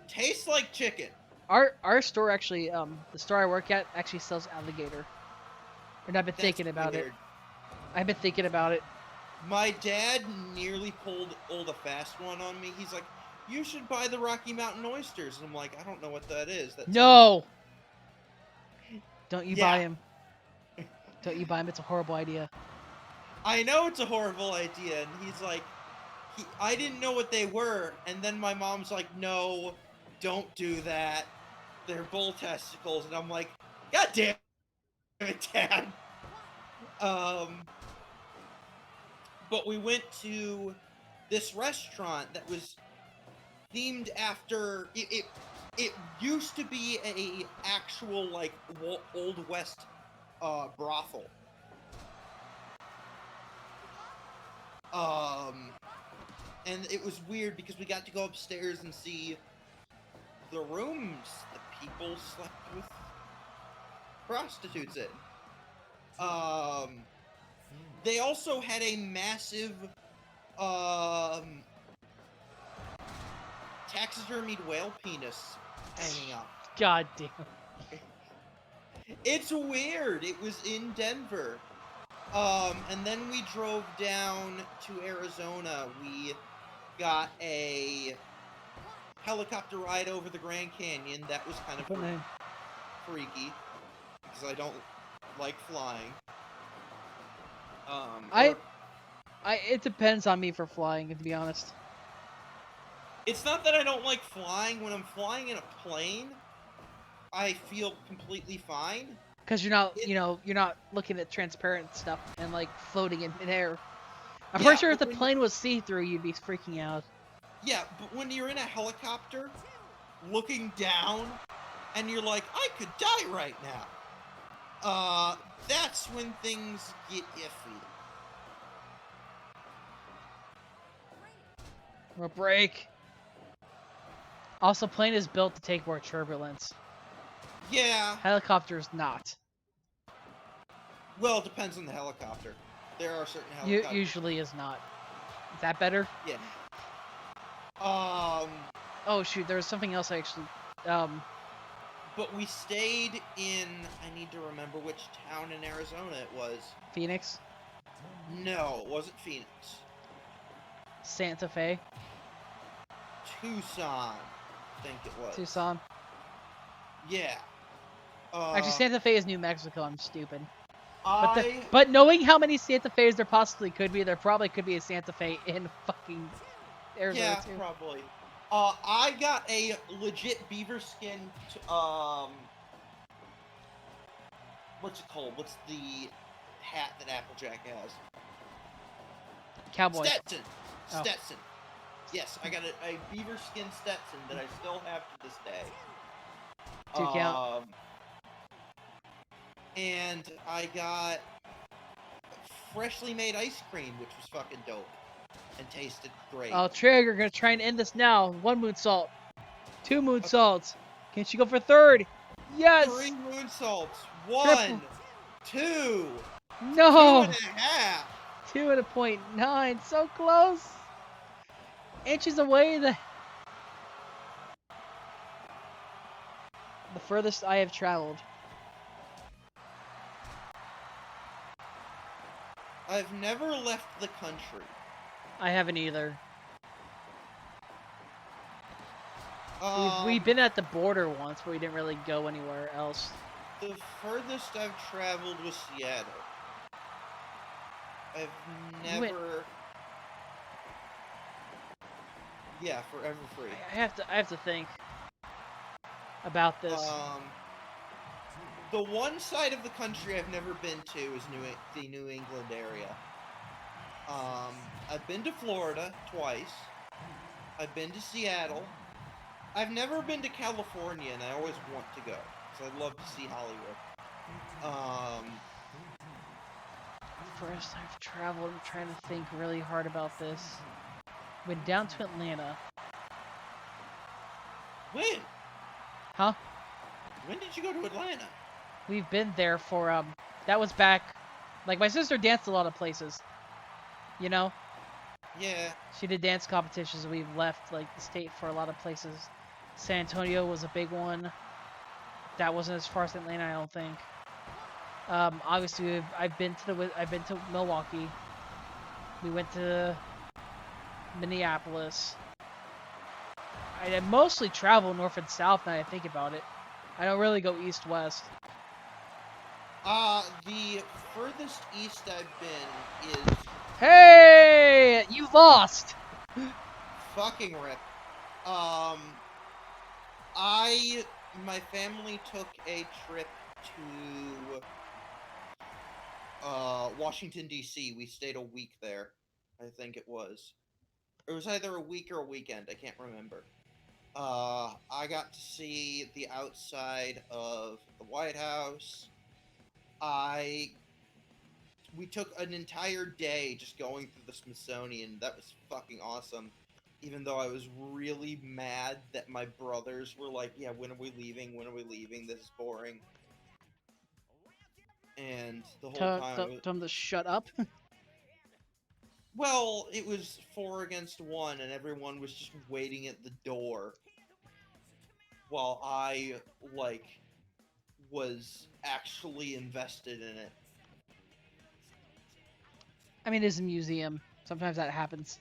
tastes like chicken. Our store actually, the store I work at actually sells alligator, and I've been thinking about it. I've been thinking about it. My dad nearly pulled the fast one on me. He's like, "You should buy the Rocky Mountain oysters." And I'm like, "I don't know what that is." No! Don't you Yeah. buy him. Don't you buy him. It's a horrible idea. I know it's a horrible idea. And he's like, I didn't know what they were. And then my mom's like, "No, don't do that. They're bull testicles." And I'm like, "God damn it, Dad." But we went to this restaurant that was themed after it used to be a actual like Old West brothel. And it was weird because we got to go upstairs and see the rooms that people slept with prostitutes in. They also had a massive taxidermied whale penis hanging up. God damn. It's weird. It was in Denver. And then we drove down to Arizona. We got a helicopter ride over the Grand Canyon. That was kind of freaky because I don't like flying. It depends on me for flying, to be honest. It's not that I don't like flying. When I'm flying in a plane, I feel completely fine. Because you're not, you're not looking at transparent stuff and like floating in midair. I'm Yeah, pretty sure if but the plane was see-through, you'd be freaking out. Yeah, but when you're in a helicopter, looking down, and you're like, I could die right now. That's when things get iffy. Or break. Also, plane is built to take more turbulence. Yeah. Helicopter's not. Well, it depends on the helicopter. There are certain helicopters. Usually is not. Is that better? Yeah. Oh shoot, there was something else I actually. But we stayed in. I need to remember which town in Arizona it was. Phoenix. No, it wasn't Phoenix. Santa Fe. Tucson, I think it was. Tucson. Yeah. Actually, Santa Fe is New Mexico. I'm stupid. I... But knowing how many Santa Fe's there possibly could be, there probably could be a Santa Fe in fucking Arizona too. Yeah, probably. I got a legit beaver skin. What's it called? What's the hat that Applejack has? Cowboy. Stetson. Oh. Stetson. Yes, I got a beaver skin Stetson that I still have to this day. 2 count. And I got freshly made ice cream, which was fucking dope. And tasted great. Oh, Treehugger, gonna try and end this now. 1 moonsault. 2 moonsaults. Can she go for 3rd? Yes! 3 moonsaults. 1, 2. No! 2.5. 2.9. So close. Inches away. The furthest I have traveled. I've never left the country. I haven't either. We've been at the border once, but we didn't really go anywhere else. The furthest I've traveled was Seattle. I've never... Yeah, forever free. I have to think about this. The one side of the country I've never been to is the New England area. I've been to Florida twice. I've been to Seattle. I've never been to California, and I always want to go, because I'd love to see Hollywood. First I've traveled, I'm trying to think really hard about this. Went down to Atlanta. When? Huh? When did you go to Atlanta? We've been there for, that was back, like, my sister danced a lot of places. You know? Yeah. She did dance competitions, and we've left, like, the state for a lot of places. San Antonio was a big one. That wasn't as far as Atlanta, I don't think. Obviously, I've been to Milwaukee. We went to Minneapolis. I mostly travel north and south now that I think about it. I don't really go east-west. The furthest east I've been is... Hey! You lost! Fucking rip. My family took a trip to, Washington, D.C. We stayed a week there, I think it was. It was either a week or a weekend, I can't remember. I got to see the outside of the White House. We took an entire day just going through the Smithsonian. That was fucking awesome. Even though I was really mad that my brothers were like, yeah, when are we leaving? When are we leaving? This is boring. And the whole time... Tell them to shut up? Well, it was 4 against 1, and everyone was just waiting at the door. While I, like, was actually invested in it. I mean, it's a museum. Sometimes that happens.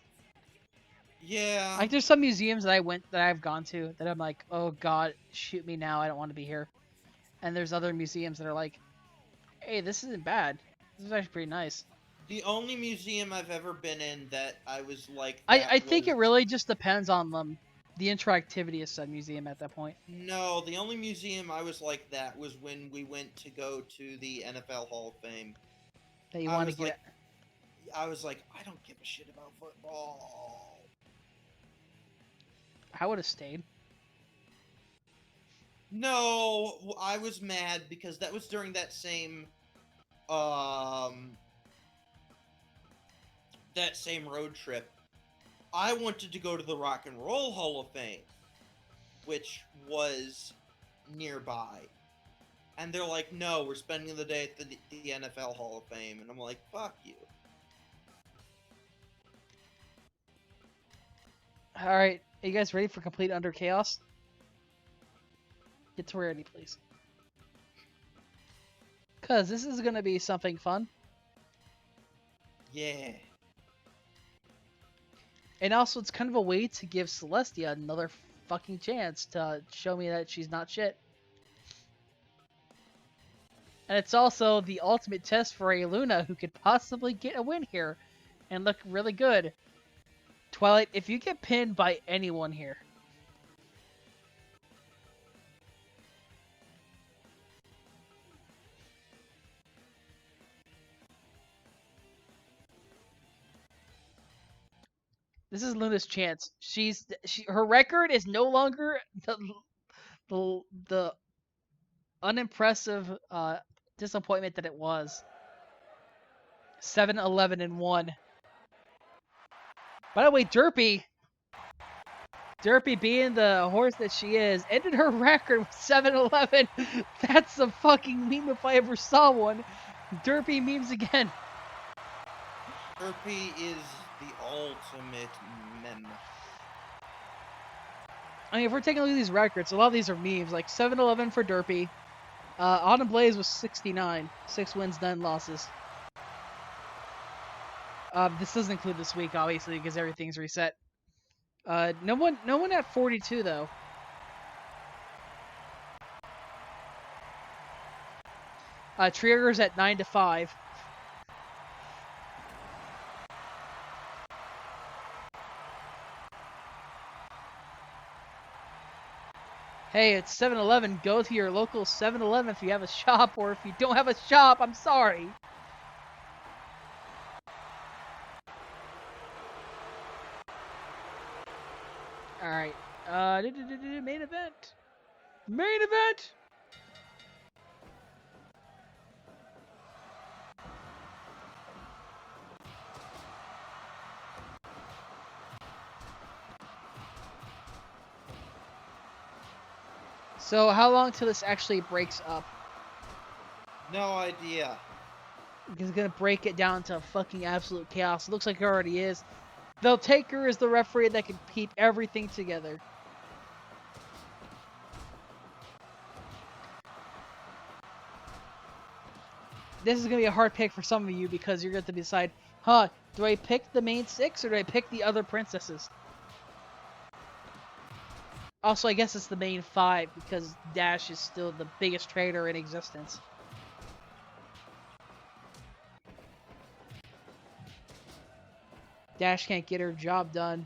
Yeah. Like, there's some museums that I've gone to that I'm like, oh god, shoot me now, I don't want to be here. And there's other museums that are like, hey, this isn't bad. This is actually pretty nice. The only museum I've ever been in that I was like... I think it really just depends on them. The interactivity is Sun Museum at that point. No, the only museum I was like that was when we went to go to the NFL Hall of Fame. That you I want to was get like, I was like, I don't give a shit about football. I would have stayed. No, I was mad because that was during that same road trip. I wanted to go to the Rock and Roll Hall of Fame, which was nearby. And they're like, no, we're spending the day at the NFL Hall of Fame. And I'm like, fuck you. Alright, are you guys ready for complete Under Chaos? Get to Rarity, please. Because this is going to be something fun. Yeah. And also, it's kind of a way to give Celestia another fucking chance to show me that she's not shit. And it's also the ultimate test for a Luna who could possibly get a win here and look really good. Twilight, if you get pinned by anyone here, this is Luna's chance. Her record is no longer the unimpressive disappointment that it was. 7-11-1. By the way, Derpy being the horse that she is, ended her record with 7-11. That's a fucking meme if I ever saw one. Derpy memes again. Derpy is the ultimate meme. I mean, if we're taking a look at these records, a lot of these are memes. Like 7-11 for Derpy. Autumn Blaze was 69. 6 wins, 9 losses. This doesn't include this week, obviously, because everything's reset. No one at 42 though. Treehugger's at 9-5. Hey, it's 7-Eleven. Go to your local 7-Eleven if you have a shop, or if you don't have a shop, I'm sorry. Alright. Main event. Main event! So, how long till this actually breaks up? No idea. He's gonna break it down to fucking absolute chaos. It looks like it already is. They'll take her as the referee that can keep everything together. This is gonna be a hard pick for some of you because you're going to decide, huh, do I pick the main 6 or do I pick the other princesses? Also, I guess it's the main 5 because Dash is still the biggest trader in existence. Dash can't get her job done.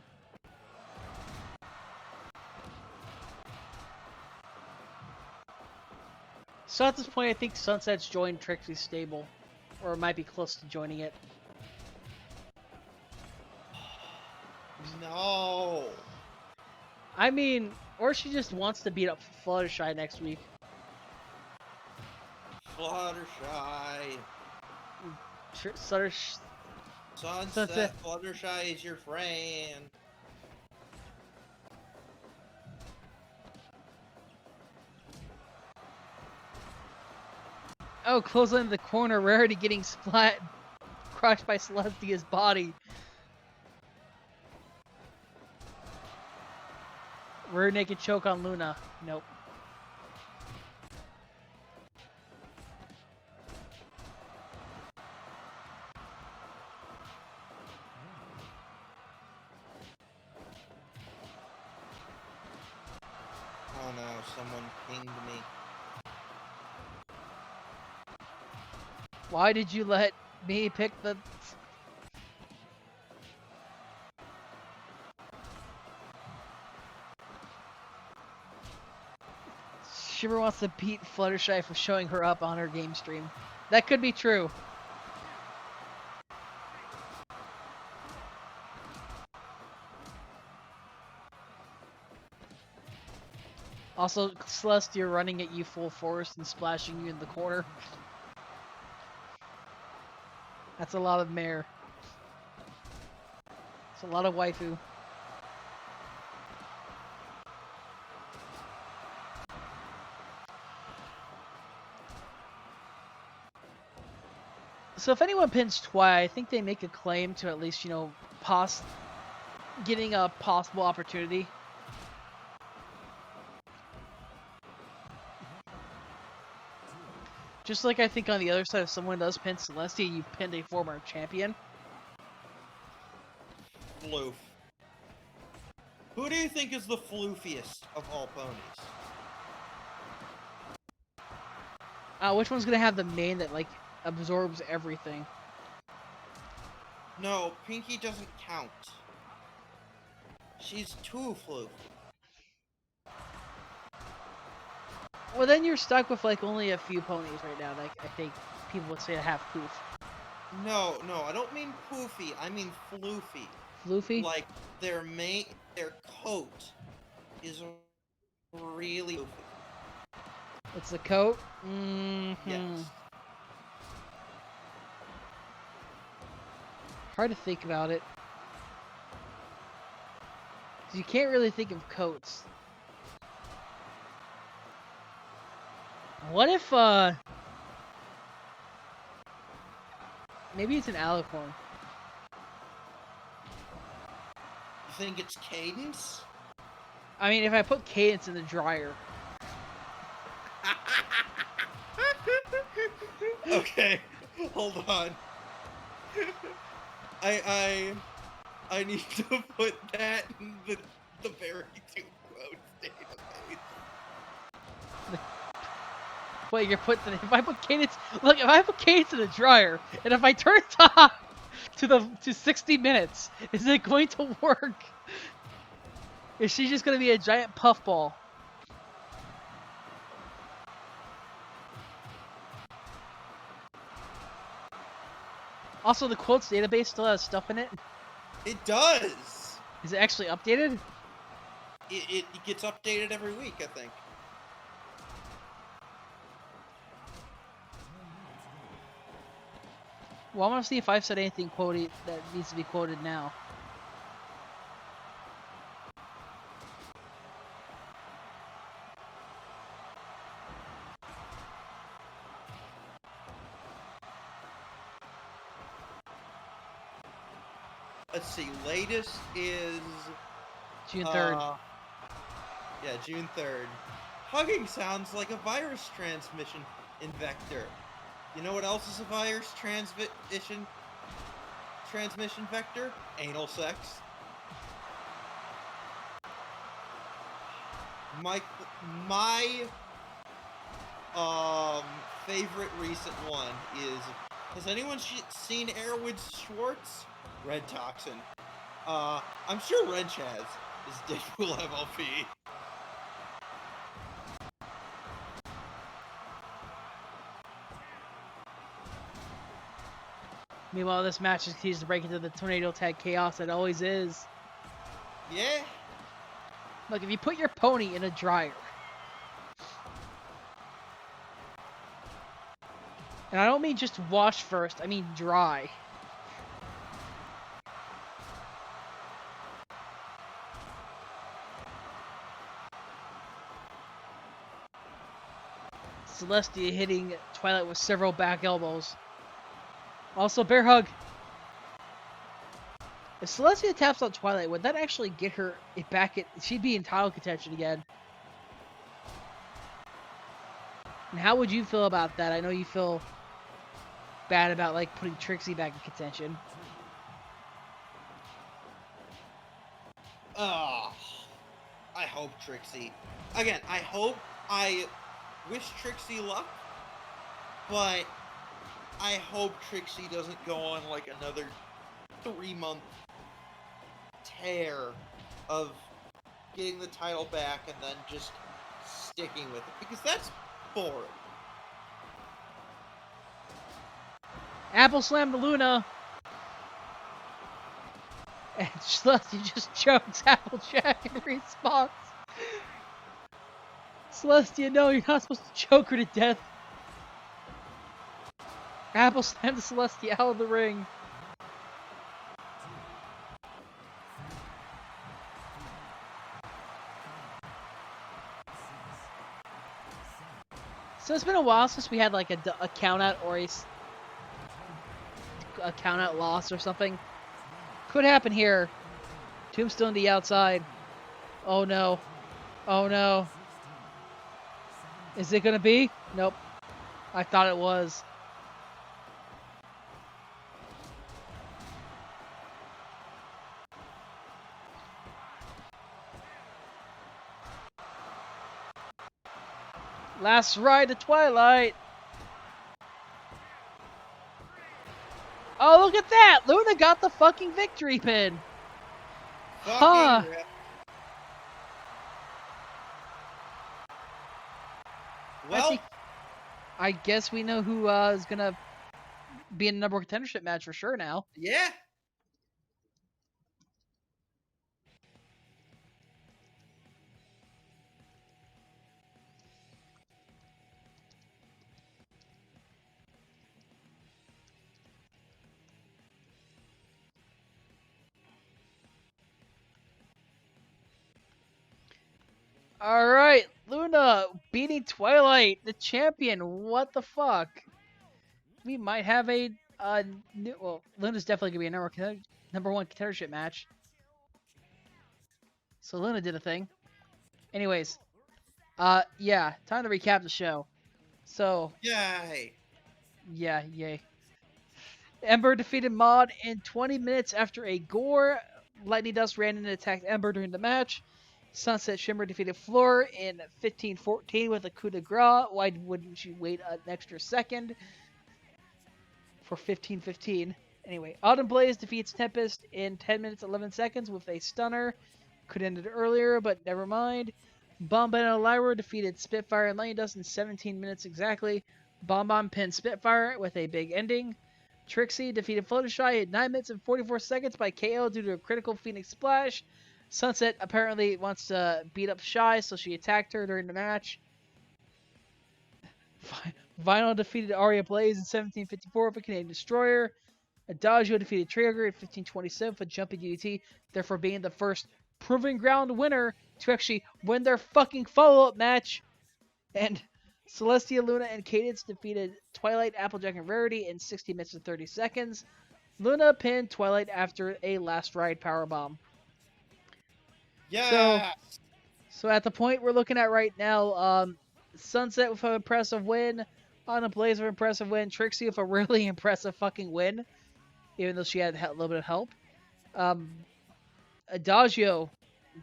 So at this point, I think Sunset's joined Trixie's stable. Or might be close to joining it. No. I mean, or she just wants to beat up Fluttershy next week. Fluttershy. Sunset, Fluttershy is your friend. Oh, close in the corner. Rarity getting crushed by Celestia's body. Rear naked choke on Luna. Nope. Oh no, someone pinged me. Why did you let me pick the... Shimmer wants to beat Fluttershy for showing her up on her game stream. That could be true. Also, Celestia running at you full force and splashing you in the corner. That's a lot of mare. It's a lot of waifu. So if anyone pins Twilight, I think they make a claim to at least, you know, getting a possible opportunity. Just like I think on the other side, if someone does pin Celestia, you pinned a former champion. Floof. Who do you think is the floofiest of all ponies? Which one's gonna have the mane that like absorbs everything? No, Pinky doesn't count. She's too floofy. Well, then you're stuck with like only a few ponies right now. Like I think people would say to have poof. No, I don't mean poofy. I mean floofy. Floofy? Like their coat is really floofy. It's the coat? Mm-hmm. Yes. Hard to think about it. 'Cause you can't really think of coats. What if, maybe it's an alicorn. You think it's Cadence? I mean, if I put Cadence in the dryer. Okay, hold on. I need to put that in the very two quotes database. Wait, you're putting if I put Cadence, look, if I put Cadence in the dryer, and if I turn it on to 60 minutes, is it going to work? Is she just going to be a giant puffball? Also, the quotes database still has stuff in it. It does. Is it actually updated? It gets updated every week, I think. Well, I want to see if I've said anything quoted that needs to be quoted now. Let's see. Latest is June 3rd. Yeah, June 3rd. Hugging sounds like a virus transmission in Vector. You know what else is a virus transmission vector? Anal sex. My favorite recent one is, has anyone seen Erwin Schwartz? Red Toxin. I'm sure Wrench has. Is Deadpool MLP. Meanwhile, this match continues to break into the tornado tag chaos it always is. Yeah. Look, if you put your pony in a dryer, and I don't mean just wash first, I mean dry. Celestia hitting Twilight with several back elbows. Also, bear hug. If Celestia taps out Twilight, would that actually get her back at... She'd be in title contention again. And how would you feel about that? I know you feel bad about, like, putting Trixie back in contention. I hope Trixie... Again, I wish Trixie luck, but I hope Trixie doesn't go on, like, another 3-month tear of getting the title back and then just sticking with it because that's boring. Apple Slam to Luna. And Celestia just chokes Applejack in response. Celestia, no, you're not supposed to choke her to death. Apple Slam to Celestia out of the ring. So it's been a while since we had like a count out or a count out loss or something. Could happen here. Tombstone to the outside. Oh no. Oh no. Is it gonna be? Nope. I thought it was. Last ride to Twilight. Oh, look at that! Luna got the fucking victory pin. Huh. Well, I guess we know who is gonna be in the number one contendership match for sure now. Yeah. Alright, Luna beating Twilight, the champion. What the fuck? We might have a new. Well, Luna's definitely gonna be a number one contendership match. So Luna did a thing. Anyways, yeah, time to recap the show. So, Yay. yeah, yay. Ember defeated Maud in 20 minutes after a gore. Lightning Dust ran in and attacked Ember during the match. Sunset Shimmer defeated Fleur in 15-14 with a coup de grace. Why wouldn't you wait an extra second for 15-15? Anyway, Autumn Blaze defeats Tempest in 10 minutes 11 seconds with a stunner. Could have ended earlier, but never mind. Bonbon and Lyra defeated Spitfire and Lightning Dust in 17 minutes exactly. Bonbon pinned Spitfire with a big ending. Trixie defeated Fluttershy in 9 minutes and 44 seconds by KO due to a critical Phoenix Splash. Sunset apparently wants to beat up Shy, so she attacked her during the match. Vinyl defeated Aria Blaze in 1754 with a Canadian Destroyer. Adagio defeated Treehugger in 1527 for jumping DDT, therefore being the first Proving Ground winner to actually win their fucking follow-up match. And Celestia, Luna, and Cadence defeated Twilight, Applejack, and Rarity in 60 minutes and 30 seconds. Luna pinned Twilight after a last ride powerbomb. Yeah. So at the point we're looking at right now, Sunset with an impressive win, Autumn Blaze with an impressive win, Trixie with a really impressive fucking win, even though she had a little bit of help. Adagio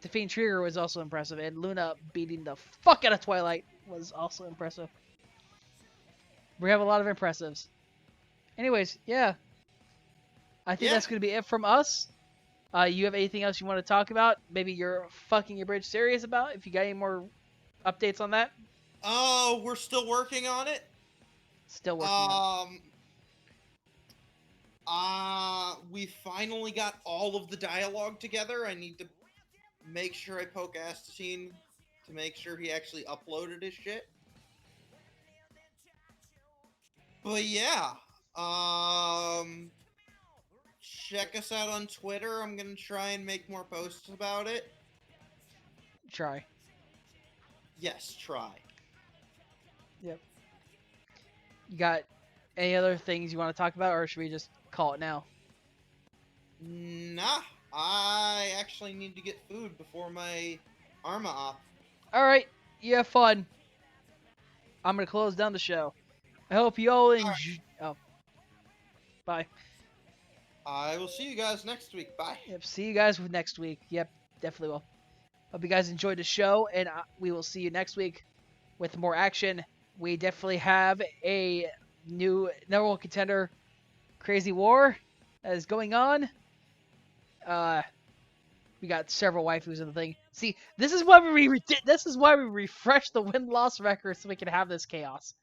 defeating Trigger was also impressive, and Luna beating the fuck out of Twilight was also impressive. We have a lot of impressives. Anyways, yeah. I think that's going to be it from us. You have anything else you want to talk about? Maybe you're fucking your bridge serious about? If you got any more updates on that? Oh, we're still working on it. Still working on it. We finally got all of the dialogue together. I need to make sure I poke Astasine to make sure he actually uploaded his shit. But yeah, check us out on Twitter. I'm gonna try and make more posts about it. Try. Yes, try. Yep. You got any other things you want to talk about, or should we just call it now? Nah, I actually need to get food before my Arma op. Alright, you have fun. I'm going to close down the show. I hope you all enjoy. Right. Oh. Bye. I will see you guys next week. Bye. Yep, see you guys next week. Yep, definitely will. Hope you guys enjoyed the show, and we will see you next week with more action. We definitely have a new number one contender crazy war that is going on. We got several waifus in the thing. See, this is why we refresh the win-loss record so we can have this chaos.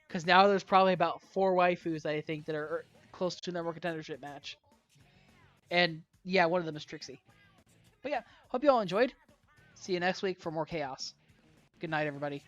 Because now there's probably about 4 waifus I think that are close to number 1 contendership match. And yeah, one of them is Trixie. But yeah, hope you all enjoyed. See you next week for more chaos. Good night, everybody.